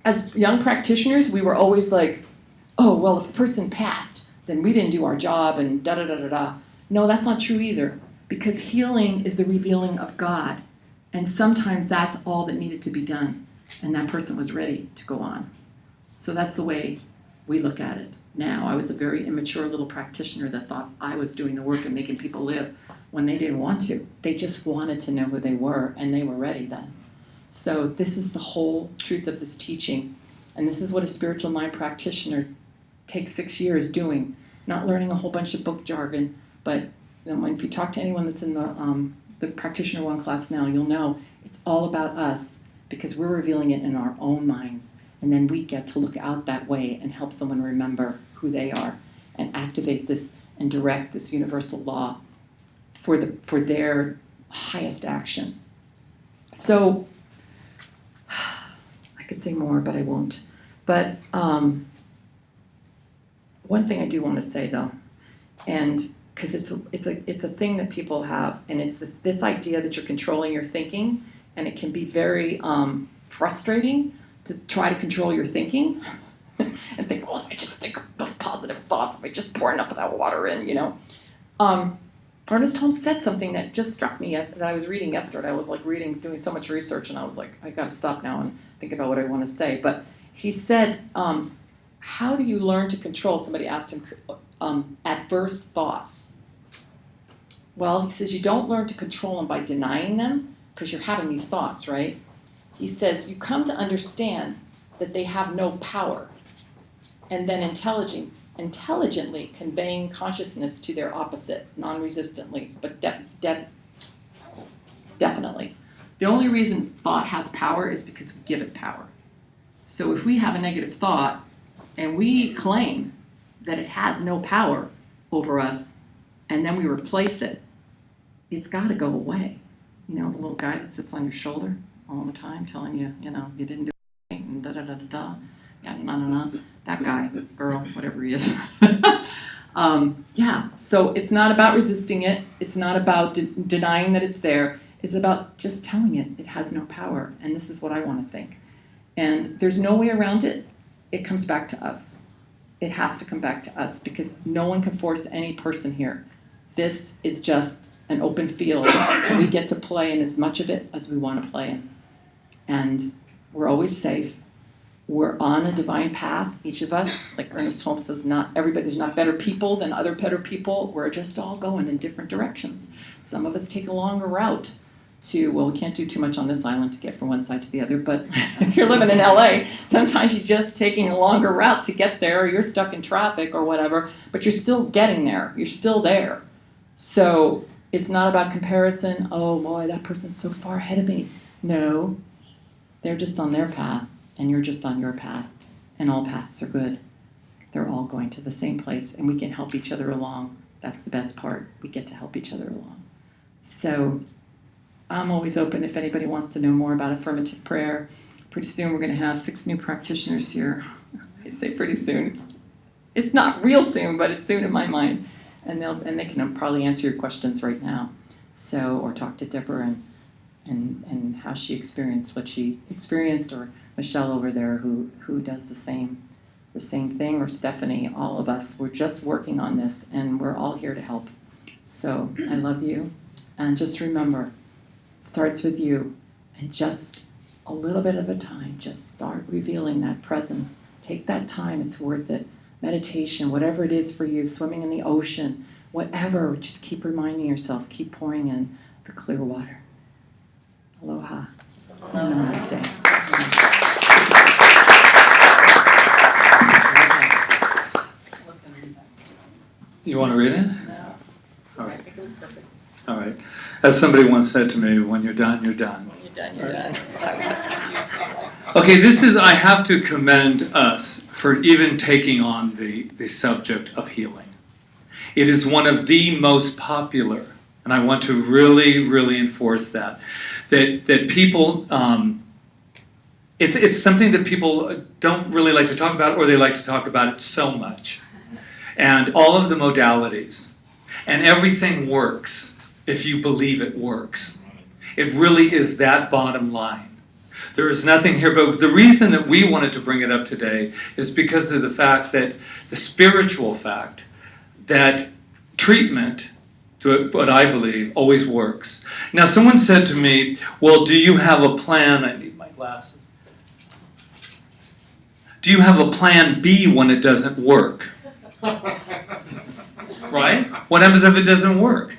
as young practitioners, we were always like, oh, well, if the person passed, then we didn't do our job and da-da-da-da-da. No, that's not true either, because healing is the revealing of God. And sometimes that's all that needed to be done, and that person was ready to go on. So that's the way we look at it now. I was a very immature little practitioner that thought I was doing the work and making people live when they didn't want to. They just wanted to know who they were, and they were ready then. So this is the whole truth of this teaching, and this is what a spiritual mind practitioner takes 6 years doing, not learning a whole bunch of book jargon, but if you talk to anyone that's in the Practitioner 1 class now, you'll know it's all about us because we're revealing it in our own minds. And then we get to look out that way and help someone remember who they are and activate this and direct this universal law for their highest action. So I could say more, but I won't. But one thing I do want to say though, and because it's a thing that people have, and it's this idea that you're controlling your thinking, and it can be very frustrating to try to control your thinking and think, well, if I just think of positive thoughts, if I just pour enough of that water in, Ernest Holmes said something that just struck me that I was reading yesterday. I was like doing so much research, and I was like, I got to stop now and think about what I want to say. But he said, how do you learn to control? Somebody asked him adverse thoughts. Well, he says you don't learn to control them by denying them, because you're having these thoughts, right? He says you come to understand that they have no power, and then intelligently conveying consciousness to their opposite, non-resistantly, but definitely. The only reason thought has power is because we give it power. So if we have a negative thought and we claim that it has no power over us, and then we replace it, it's got to go away. The little guy that sits on your shoulder all the time telling you, you didn't do it, and da-da-da-da-da, yeah, that guy, girl, whatever he is. So it's not about resisting it. It's not about denying that it's there. It's about just telling it has no power, and this is what I want to think. And there's no way around it. It comes back to us. It has to come back to us, because no one can force any person here. This is just an open field. We get to play in as much of it as we want to play in. And we're always safe. We're on a divine path, each of us. Like Ernest Holmes says, there's not better people than other better people. We're just all going in different directions. Some of us take a longer route we can't do too much on this island to get from one side to the other, but if you're living in LA, sometimes you're just taking a longer route to get there, or you're stuck in traffic or whatever, but you're still getting there. You're still there. So it's not about comparison. Oh boy, that person's so far ahead of me. No, they're just on their path, and you're just on your path, and all paths are good. They're all going to the same place, and we can help each other along. That's the best part. We get to help each other along. So I'm always open if anybody wants to know more about affirmative prayer. Pretty soon we're going to have 6 new practitioners here. I say pretty soon. It's not real soon, but it's soon in my mind. And they can probably answer your questions right now. Or talk to Deborah and how she experienced what she experienced, or Michelle over there who does the same thing, or Stephanie. All of us, we're just working on this, and we're all here to help. So I love you, and just remember, starts with you, and just a little bit of a time, just start revealing that presence. Take that time, it's worth it. Meditation, whatever it is for you, swimming in the ocean, whatever, just keep reminding yourself, keep pouring in the clear water. Aloha. Namaste. You want to read it? No. All right. I think it was perfect. All right. As somebody once said to me, when you're done, you're done. When you're done, you're done. Okay, I have to commend us for even taking on the subject of healing. It is one of the most popular, and I want to really, really enforce that people, it's something that people don't really like to talk about, or they like to talk about it so much. And all of the modalities, and everything works if you believe it works. It really is that bottom line. There is nothing here, but the reason that we wanted to bring it up today is because of the fact that the spiritual fact that treatment, to what I believe, always works. Now, someone said to me, well, do you have a plan? I need my glasses. Do you have a plan B when it doesn't work? Right? What happens if it doesn't work?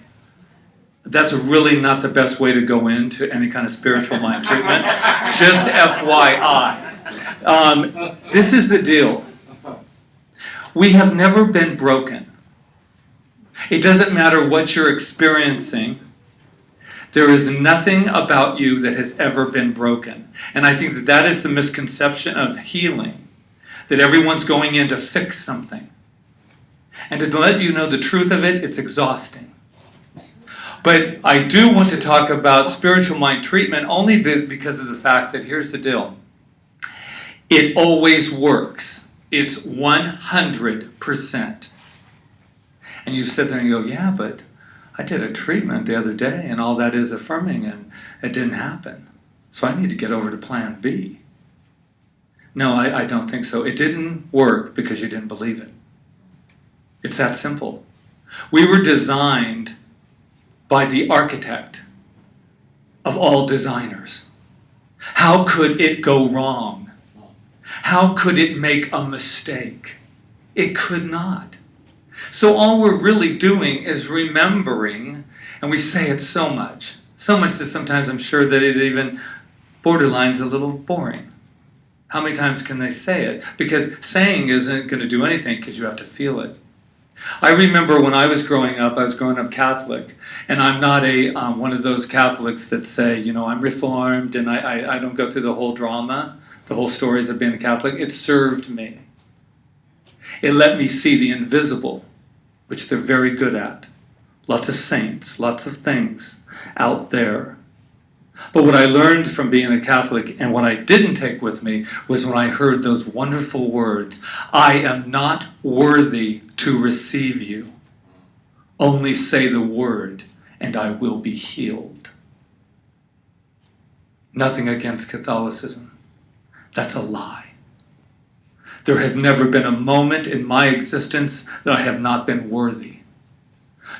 That's really not the best way to go into any kind of spiritual mind treatment. Just FYI. This is the deal. We have never been broken. It doesn't matter what you're experiencing. There is nothing about you that has ever been broken. And I think that that is the misconception of healing, that everyone's going in to fix something. And to let you know the truth of it, it's exhausting. But I do want to talk about spiritual mind treatment only because of the fact that here's the deal. It always works. It's 100%. And you sit there and you go, yeah, but I did a treatment the other day and all that is affirming and it didn't happen. So I need to get over to plan B. No, I don't think so. It didn't work because you didn't believe it. It's that simple. We were designed by the architect of all designers. How could it go wrong? How could it make a mistake? It could not. So all we're really doing is remembering, and we say it so much that sometimes I'm sure that it even borderlines a little boring. How many times can they say it? Because saying isn't going to do anything because you have to feel it. I remember when I was growing up Catholic, and I'm not one of those Catholics that say, I'm Reformed and I don't go through the whole drama, the whole stories of being a Catholic. It served me. It let me see the invisible, which they're very good at. Lots of saints, lots of things out there. But what I learned from being a Catholic and what I didn't take with me was when I heard those wonderful words, I am not worthy to receive you. Only say the word and I will be healed. Nothing against Catholicism. That's a lie. There has never been a moment in my existence that I have not been worthy.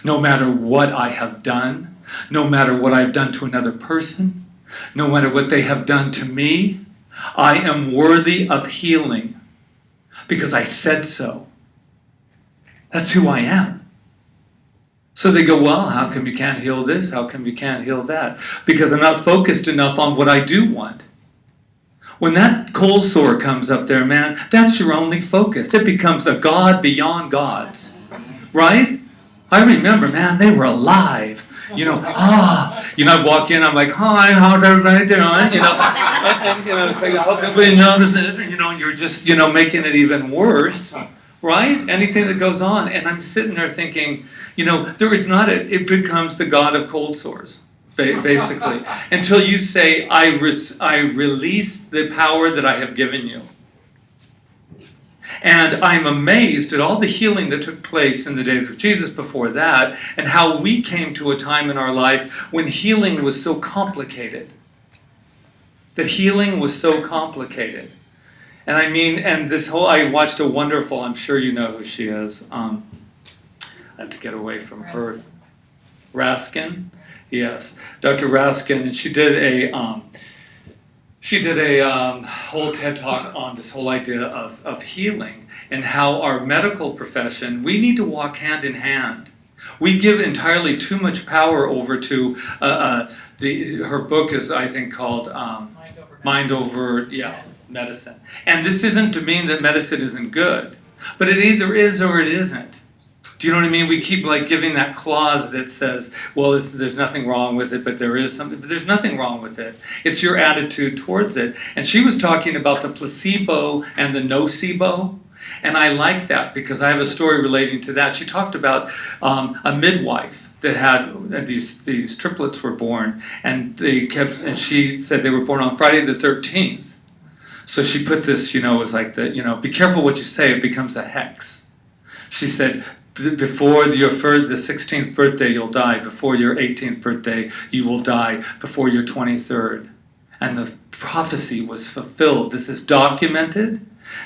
No matter what I have done, no matter what I've done to another person, no matter what they have done to me, I am worthy of healing because I said so. That's who I am. So they go, well, how come you can't heal this? How come you can't heal that? Because I'm not focused enough on what I do want. When that cold sore comes up there, man, that's your only focus. It becomes a God beyond gods. Right? I remember, man, they were alive. I'd walk in, I'm like, hi, how's everybody doing? And it's like, I hope nobody notices it. And you're just, making it even worse. Right? Anything that goes on. And I'm sitting there thinking, there is not it becomes the God of cold sores. Basically, until you say, I release the power that I have given you. And I'm amazed at all the healing that took place in the days of Jesus before that, and how we came to a time in our life when healing was so complicated. That healing was so complicated. And I watched a wonderful, I'm sure you know who she is. I have to get away from her. Raskin. Yes, Dr. Raskin, and she did a whole TED Talk on this whole idea of healing and how our medical profession, we need to walk hand in hand. We give entirely too much power over to her book is, I think, called Mind Over Medicine. And this isn't to mean that medicine isn't good, but it either is or it isn't. Do you know what I mean? We keep giving that clause that says, well, there's nothing wrong with it, but there is something. But there's nothing wrong with it. It's your attitude towards it. And she was talking about the placebo and the nocebo. And I like that because I have a story relating to that. She talked about a midwife that had these triplets were born, and she said they were born on Friday the 13th. So she put this, it was like be careful what you say, it becomes a hex. She said, before the 16th birthday, you'll die. Before your 18th birthday, you will die. Before your 23rd. And the prophecy was fulfilled. This is documented.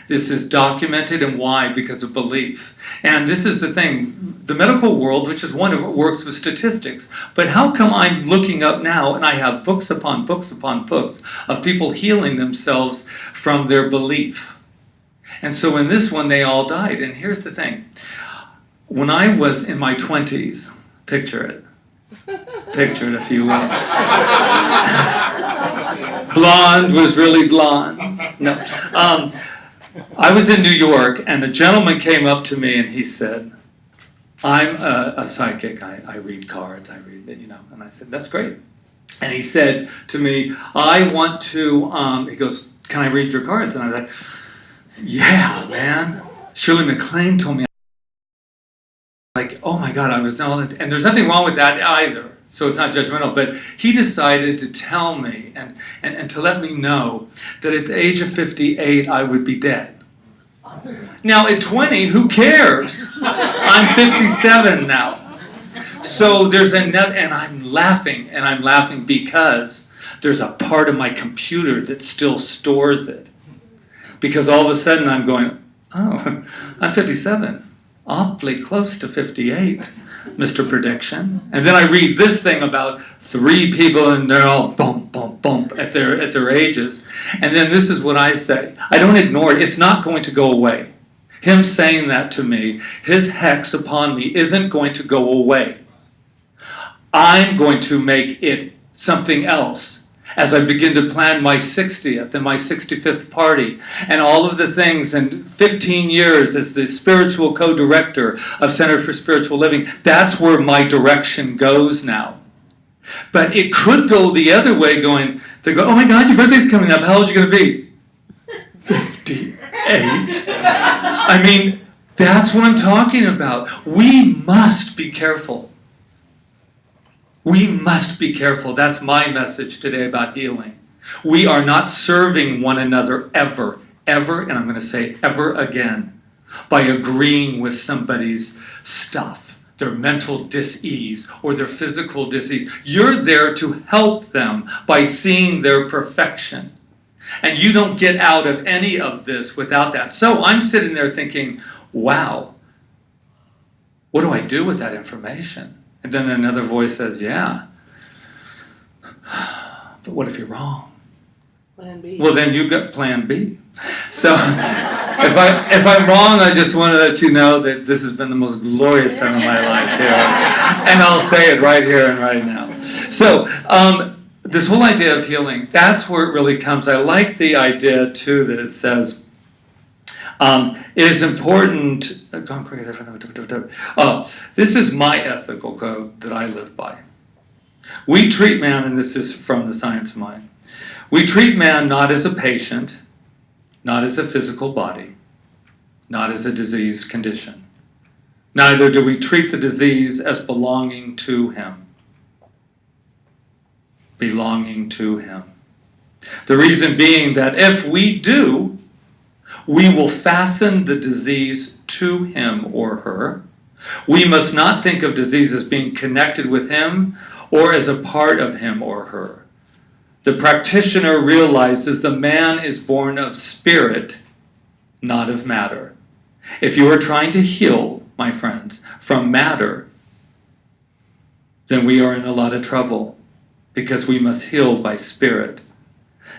And why? Because of belief. And this is the thing. The medical world, which is one of it, works with statistics. But how come I'm looking up now and I have books upon books upon books of people healing themselves from their belief? And so in this one, they all died. And here's the thing. When I was in my 20s, picture it if you will. Blonde was really blonde. No. I was in New York, and a gentleman came up to me and he said, I'm a psychic. I read cards, and I said, that's great. And he said to me, I want to, he goes, can I read your cards? And I was like, yeah, man. Shirley MacLaine told me, like, oh my God, I was not, and there's nothing wrong with that either. So it's not judgmental, but he decided to tell me and to let me know that at the age of 58, I would be dead. Now at 20, who cares? I'm 57 now. So there's another, and I'm laughing because there's a part of my computer that still stores it. Because all of a sudden I'm going, oh, I'm 57. Awfully close to 58, Mr. Prediction. And then I read this thing about 3 people and they're all bump, bump, bump at their ages. And then this is what I say. I don't ignore it. It's not going to go away. Him saying that to me, his hex upon me isn't going to go away. I'm going to make it something else as I begin to plan my 60th and my 65th party and all of the things, and 15 years as the spiritual co-director of Center for Spiritual Living. That's where my direction goes now. But it could go the other way, they go, oh my God, your birthday's coming up. How old are you going to be? 58. I mean, that's what I'm talking about. We must be careful. We must be careful. That's my message today about healing. We are not serving one another ever, and I'm going to say ever again, by agreeing with somebody's stuff, their mental dis-ease or their physical dis-ease. You're there to help them by seeing their perfection. And you don't get out of any of this without that. So I'm sitting there thinking, wow, what do I do with that information? And then another voice says, yeah, but what if you're wrong? Plan B. Well, then you've got plan B. So if I'm wrong, I just want to let you know that this has been the most glorious time of my life here. And I'll say it right here and right now. So this whole idea of healing, that's where it really comes. I like the idea, too, that it says, it is important. This is my ethical code that I live by. We treat man, and this is from the Science Mind, we treat man not as a patient, not as a physical body, not as a disease condition. Neither do we treat the disease as belonging to him. Belonging to him. The reason being that if we do, we will fasten the disease to him or her. We must not think of disease as being connected with him or as a part of him or her. The practitioner realizes the man is born of spirit, not of matter. If you are trying to heal, my friends, from matter, then we are in a lot of trouble because we must heal by spirit.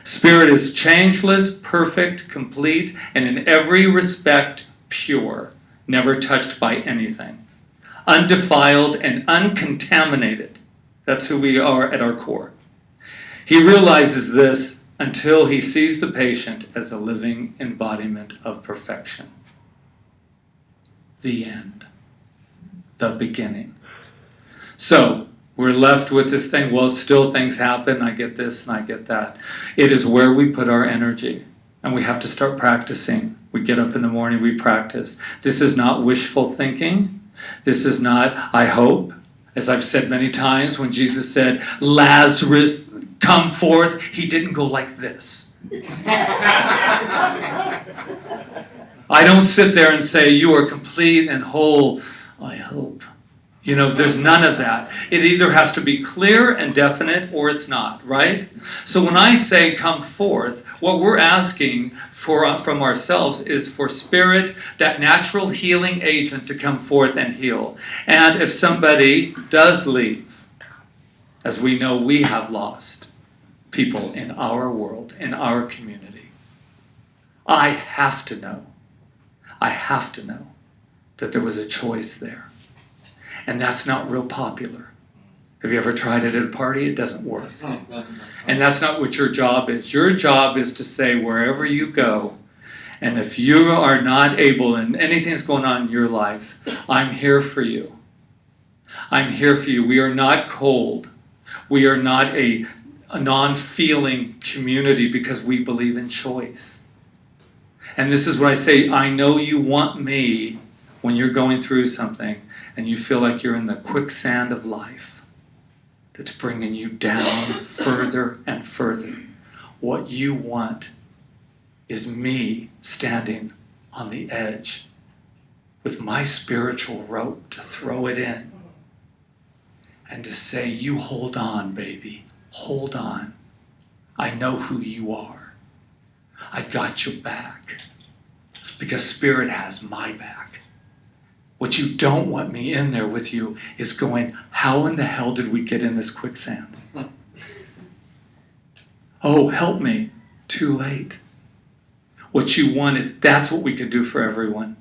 Spirit is changeless, perfect, complete, and in every respect pure, never touched by anything. Undefiled and uncontaminated. That's who we are at our core. He realizes this until he sees the patient as a living embodiment of perfection. The end. The beginning. So, we're left with this thing, well, still things happen, I get this and I get that. It is where we put our energy, and we have to start practicing. We get up in the morning, we practice. This is not wishful thinking. This is not, I hope, as I've said many times, when Jesus said, Lazarus, come forth, he didn't go like this. I don't sit there and say, you are complete and whole, I hope. You know, there's none of that. It either has to be clear and definite or it's not, right? So when I say come forth, what we're asking for from ourselves is for spirit, that natural healing agent, to come forth and heal. And if somebody does leave, as we know we have lost people in our world, in our community, I have to know that there was a choice there. And that's not real popular. Have you ever tried it at a party? It doesn't work. And that's not what your job is. Your job is to say wherever you go, and if you are not able and anything's going on in your life, I'm here for you. I'm here for you. We are not cold. We are not a non-feeling community because we believe in choice. And this is what I say, I know you want me when you're going through something and you feel like you're in the quicksand of life that's bringing you down further and further. What you want is me standing on the edge with my spiritual rope to throw it in and to say, you hold on, baby, hold on. I know who you are. I got your back because Spirit has my back. What you don't want me in there with you is going, how in the hell did we get in this quicksand? Oh, help me. Too late. What you want is, that's what we can do for everyone.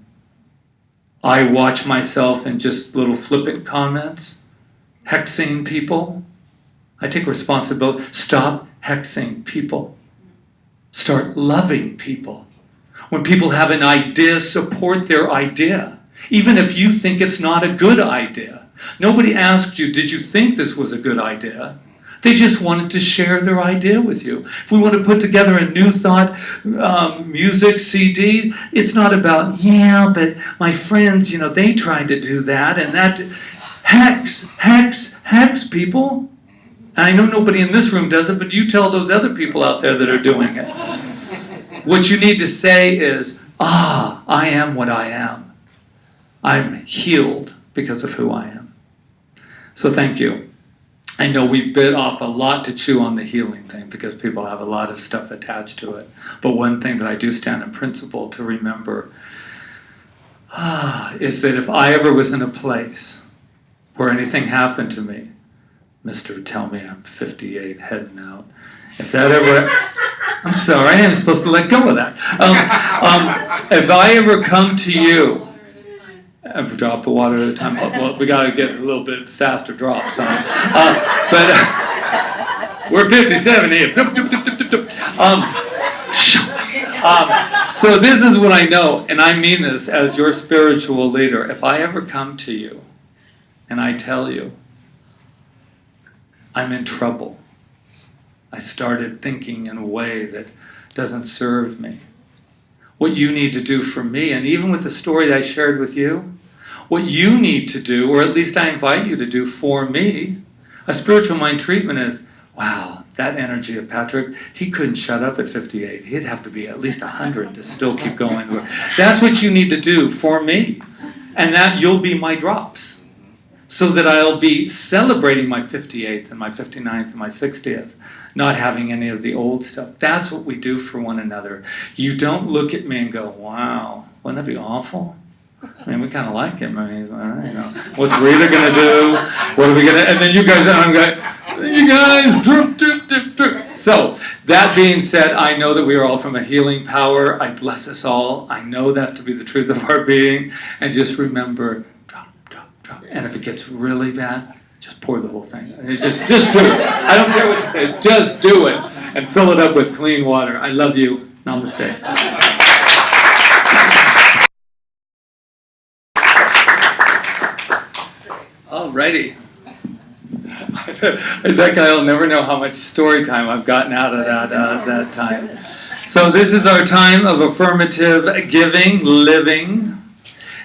I watch myself in just little flippant comments, hexing people. I take responsibility. Stop hexing people. Start loving people. When people have an idea, support their idea. Even if you think it's not a good idea. Nobody asked you, did you think this was a good idea? They just wanted to share their idea with you. If we want to put together a New Thought music CD, it's not about, yeah, but my friends, they tried to do that, and that hex people. And I know nobody in this room does it, but you tell those other people out there that are doing it. What you need to say is, I am what I am. I'm healed because of who I am. So thank you. I know we bit off a lot to chew on the healing thing because people have a lot of stuff attached to it. But one thing that I do stand in principle to remember is that if I ever was in a place where anything happened to me, Mr. Tell me I'm 58 heading out. If that ever, I'm sorry, I'm supposed to let go of that. If I ever come to you, a drop of water at a time. Well, we got to get a little bit faster drops on it. But we're 57 here. So this is what I know, and I mean this as your spiritual leader. If I ever come to you and I tell you I'm in trouble, I started thinking in a way that doesn't serve me, what you need to do for me, and even with the story that I shared with you, what you need to do, or at least I invite you to do for me, a spiritual mind treatment is, wow, that energy of Patrick, he couldn't shut up at 58. He'd have to be at least 100 to still keep going. That's what you need to do for me. And that you'll be my drops. So that I'll be celebrating my 58th and my 59th and my 60th. Not having any of the old stuff. That's what we do for one another. You don't look at me and go, wow, wouldn't that be awful? I mean, we kind of like him. I mean, what's Rita going to do? What are we going to... And then you guys, I'm going, you guys, drip. So, that being said, I know that we are all from a healing power. I bless us all. I know that to be the truth of our being. And just remember, drop. And if it gets really bad, just pour the whole thing. Just do it. I don't care what you say. Just do it. And fill it up with clean water. I love you. Namaste. Alrighty. That guy will never know how much story time I've gotten out of that time. So this is our time of affirmative giving, living.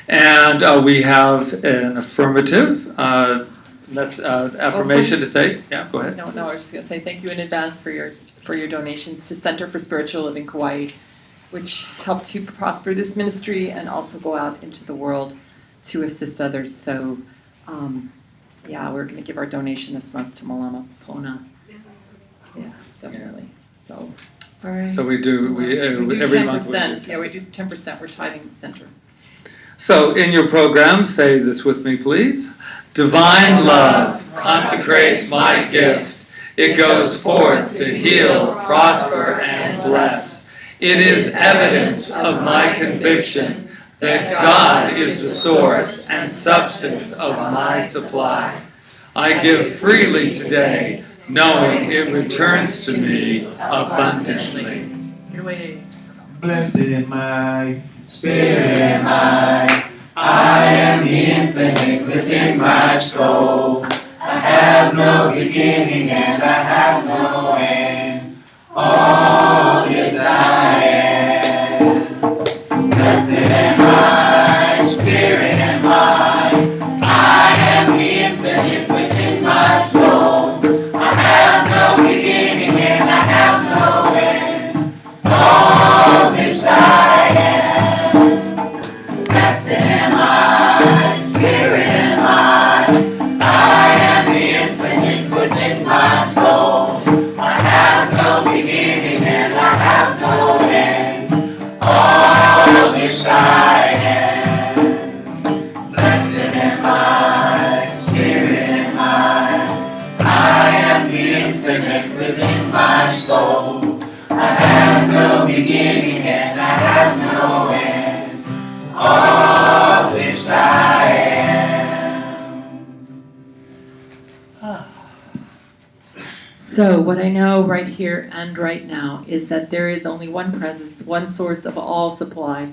And we have an affirmative affirmation to say. Yeah, go ahead. No, I was just going to say thank you in advance for your donations to Center for Spiritual Living Kauai, which helped to prosper this ministry and also go out into the world to assist others. So, we're going to give our donation this month to Malama Pona. Yeah, definitely. So, all right. So we do every 10%. month. We do 10%. We're tithing the center. So in your program, say this with me, please. Divine love consecrates my gift. It goes forth to heal, prosper, and bless. It is evidence of my conviction that God is the source and substance of my supply. I give freely today, knowing it returns to me abundantly. Your way. Blessed am I, Spirit am I am the infinite within my soul. have no beginning and I have no end. All this I am. Blessed am I, Spirit am I am the infinite within my soul. I have no beginning and I have no end. All this I am. Blessed am I, Spirit am I am the infinite within my soul. I have no beginning and I have no end. All this I am. Blessed am I, Spirit am I am the infinite within my soul. I have no beginning and I have no end. All this I am. So, what I know right here and right now is that there is only one presence, one source of all supply,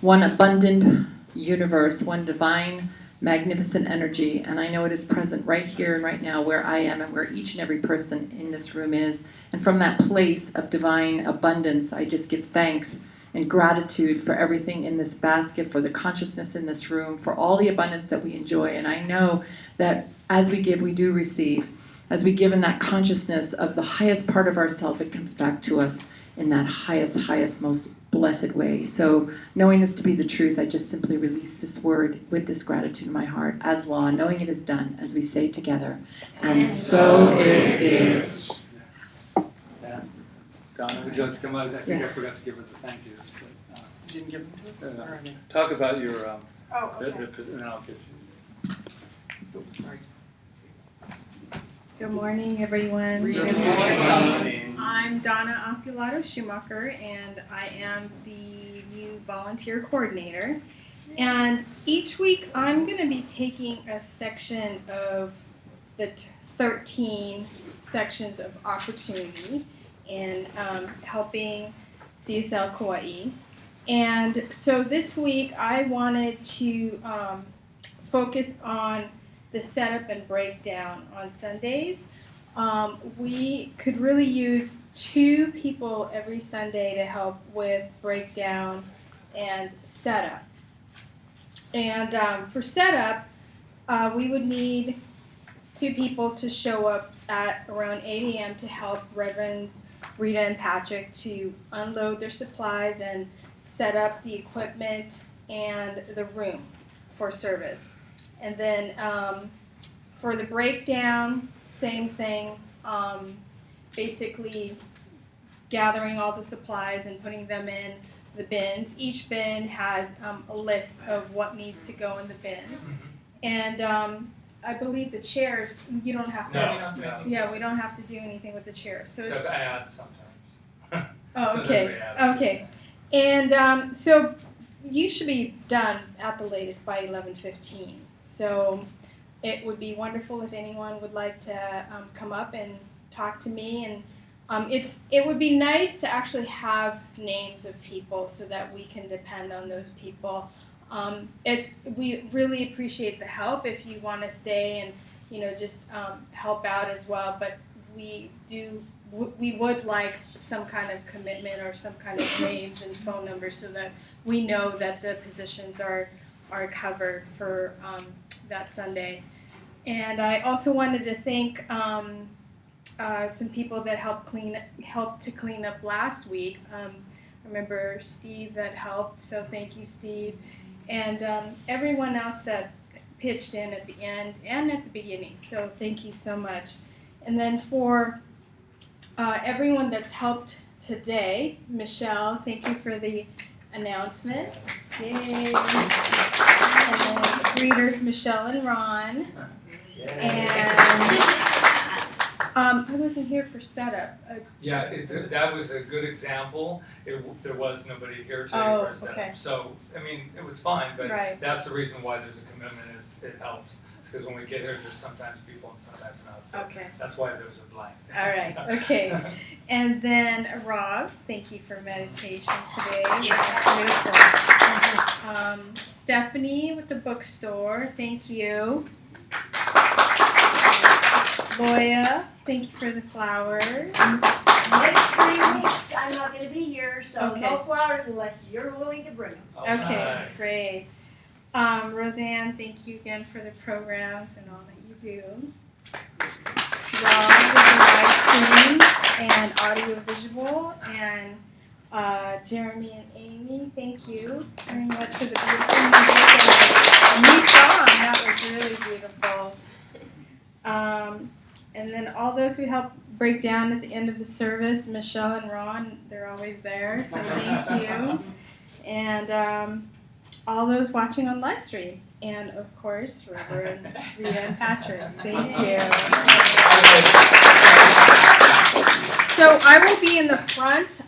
one abundant universe, one divine, magnificent energy, and I know it is present right here and right now where I am and where each and every person in this room is. And from that place of divine abundance, I just give thanks and gratitude for everything in this basket, for the consciousness in this room, for all the abundance that we enjoy. And I know that as we give, we do receive. As we give in that consciousness of the highest part of ourself, it comes back to us in that highest, most blessed way. So knowing this to be the truth, I just simply release this word with this gratitude in my heart as law, knowing it is done, as we say together. And so it is. Yeah. Donna, would you like to come out? I think Yes. I forgot to give her the thank yous. But, You didn't give them to her? talk about your, Oh, okay. and I'll give you. Sorry. Good morning, everyone. Good morning. I'm Donna Apulato Schumacher, and I am the new volunteer coordinator. And each week, I'm going to be taking a section of the 13 sections of opportunity in helping CSL Kauai. And so this week, I wanted to focus on the setup and breakdown on Sundays. We could really use 2 people every Sunday to help with breakdown and setup. And for setup, we would need 2 people to show up at around 8 a.m. to help Reverends Rita and Patrick to unload their supplies and set up the equipment and the room for service. And then for the breakdown, same thing, basically gathering all the supplies and putting them in the bins. Each bin has a list of what needs to go in the bin. And I believe the chairs, you don't have to. No. Yeah, we don't have to do anything with the chairs. So it's, Just add sometimes. oh, sometimes okay, we add. okay. And so you should be done at the latest by 11:15. So it would be wonderful if anyone would like to come up and talk to me. And it would be nice to actually have names of people so that we can depend on those people. We really appreciate the help if you want to stay and just help out as well. But we would like some kind of commitment or some kind of names and phone numbers so that we know that the positions are covered for that Sunday. And I also wanted to thank some people that helped to clean up last week. I remember Steve that helped, so thank you, Steve. And everyone else that pitched in at the end and at the beginning, so thank you so much. And then for everyone that's helped today, Michelle, thank you for the announcements. Yay! And then greeters, Michelle and Ron. And I wasn't here for setup. Yeah, that was a good example. There was nobody here today for a setup. Okay. So, I mean, it was fine, but Right. that's the reason why there's a commitment, it helps. It's because when we get here, there's sometimes people and sometimes not. So Okay. that's why there's a blank. All right. Okay. And then Rob, thank you for meditation today. That's beautiful. Stephanie with the bookstore, thank you. Loya, thank you for the flowers. Next 3 weeks, I'm not gonna be here, so Okay. no flowers unless you're willing to bring them. Okay, great. Roseanne, thank you again for the programs and all that you do. Rob with the live stream and audio visual, and Jeremy and Amy, thank you very much for the beautiful music and the new song. That was really beautiful. And then all those who help break down at the end of the service, Michelle and Ron, they're always there, so thank you. And all those watching on live stream. And of course, Reverend Rita and Patrick, thank you. So I will be in the front.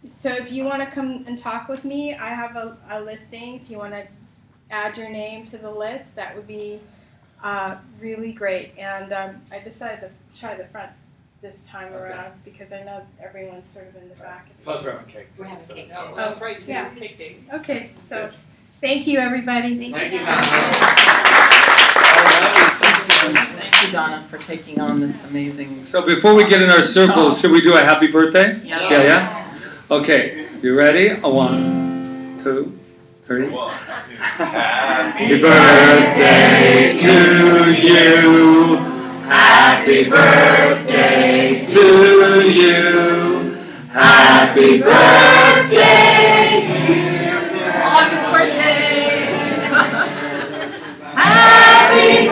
So if you want to come and talk with me, I have a listing. If you want to add your name to the list, that would be really great. And I decided to try the front this time around because I know everyone's sort of in the back. Plus we're having cake. We're having cake. Oh, that's right, too. Yeah. It's cake day. Okay, so thank you, everybody. Thank you, Thank you, Donna, for taking on this amazing. So before we get in our circles, should we do a happy birthday? Yeah. Yeah. Okay, you ready? 1, 2, 3. Happy birthday to you. Happy birthday to you. Happy birthday. August birthdays! Happy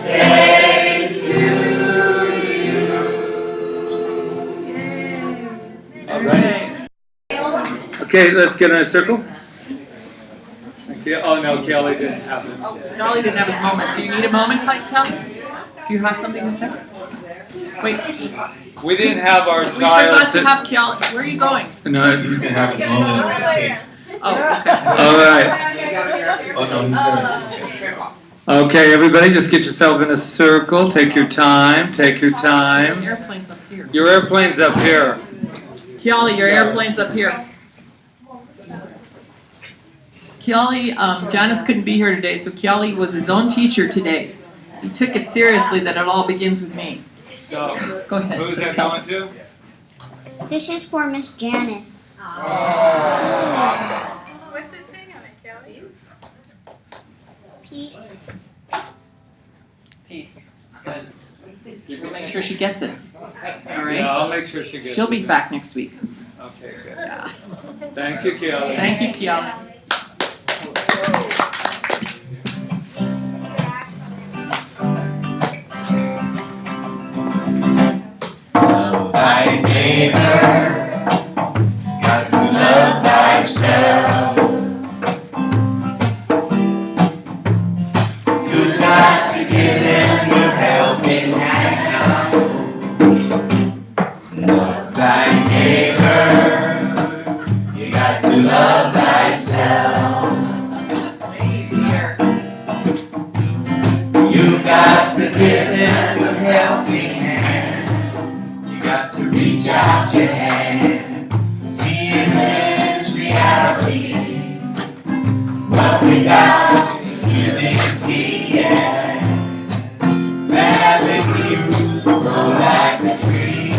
birthday to you. All right. Okay, let's get in a circle. Oh no, Kelly didn't have it. Oh, Dolly didn't have his moment. Do you need a moment, Kelly? Do you have something to say? Wait, We didn't have our we forgot child. to have Kelly. Where are you going? No. He's gonna have his moment with the cake. Oh, okay. All right. Oh no, he's gonna. Okay, everybody, just get yourself in a circle. Take your time. Take your This time. airplane's up here. Your airplane's up here. Kiali, your airplane's up here. Kiali, Janice couldn't be here today, so Kiali was his own teacher today. He took it seriously that it all begins with me. So, Go ahead. who's just that tell going to? This is for Miss Janice. What's it saying on it, Kelly? Peace. Peace. Good. We'll make sure she gets it. All right? Yeah, I'll make sure she gets She'll it. be back next week. Okay, good. Yeah. Thank you, Kelly. Thank you, Kiali. Thy neighbor, got to love thyself. You got to give them your helping hand now. Love thy neighbor, you got to love thyself. Easier. You got to give them your helping hand. You got to reach out your hand, see in this reality. What we got is unity, yeah. Values grow like a tree,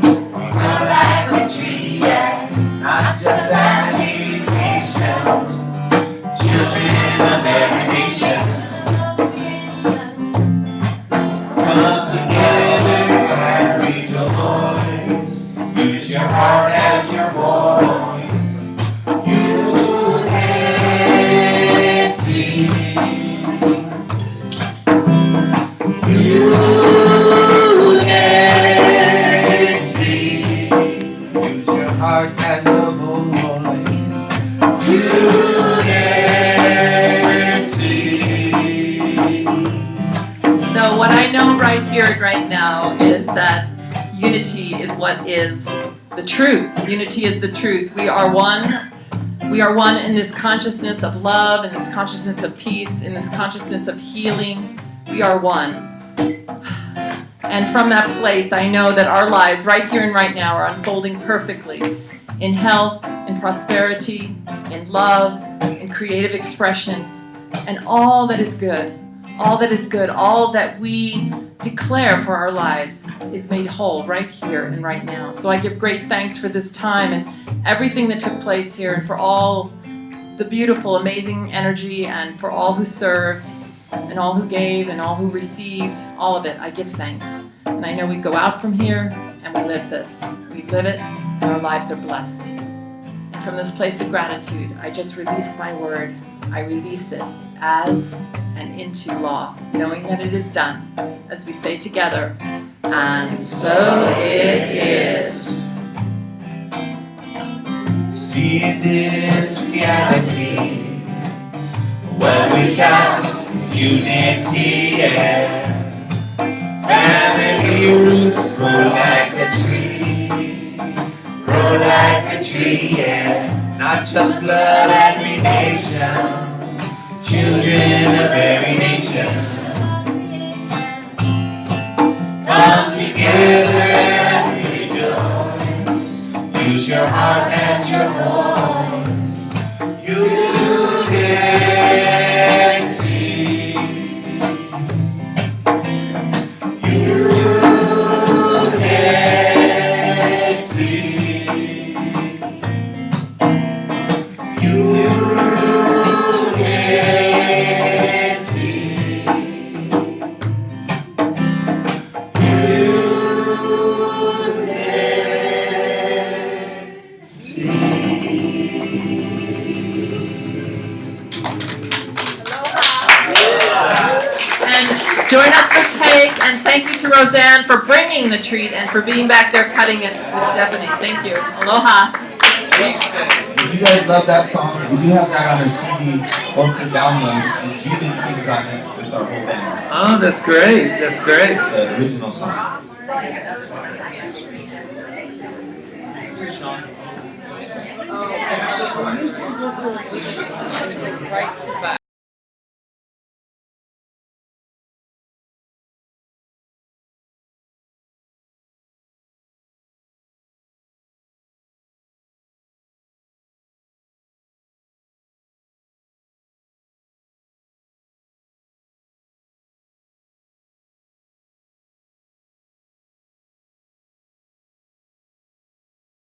grow like a tree, yeah. Not just family nations, children of every nation. Come together and read your voice. Use your heart as your voice. Unity. Unity. Use your heart as your voice. Unity. So what I know right here and right now is that unity is what is the truth. Unity is the truth. We are one. We are one in this consciousness of love, in this consciousness of peace, in this consciousness of healing. We are one. And from that place, I know that our lives right here and right now are unfolding perfectly in health, in prosperity, in love, in creative expressions, and all that is good. all that is good, all that we declare for our lives is made whole right here and right now. So I give great thanks for this time and everything that took place here, and for all the beautiful, amazing energy, and for all who served and all who gave and all who received, all of it. I give thanks. And I know we go out from here and we live this. We live it and our lives are blessed. And from this place of gratitude, I just release my word. I release it as and into law, knowing that it is done, as we say together, and so it is. See this reality, what we got is unity, yeah. Family roots grow like a tree, grow like a tree, yeah. Not just blood every nation, children of every nation. Come together and rejoice. Use your heart as your voice. Unity. Join us for cake, and thank you to Roseanne for bringing the treat and for being back there cutting it with Stephanie. Thank you. Aloha. If you guys love that song, we do have that on our CD or for download, and Jeevan sings on it with our whole band. Oh, that's great. That's great. It's the original song. Right back.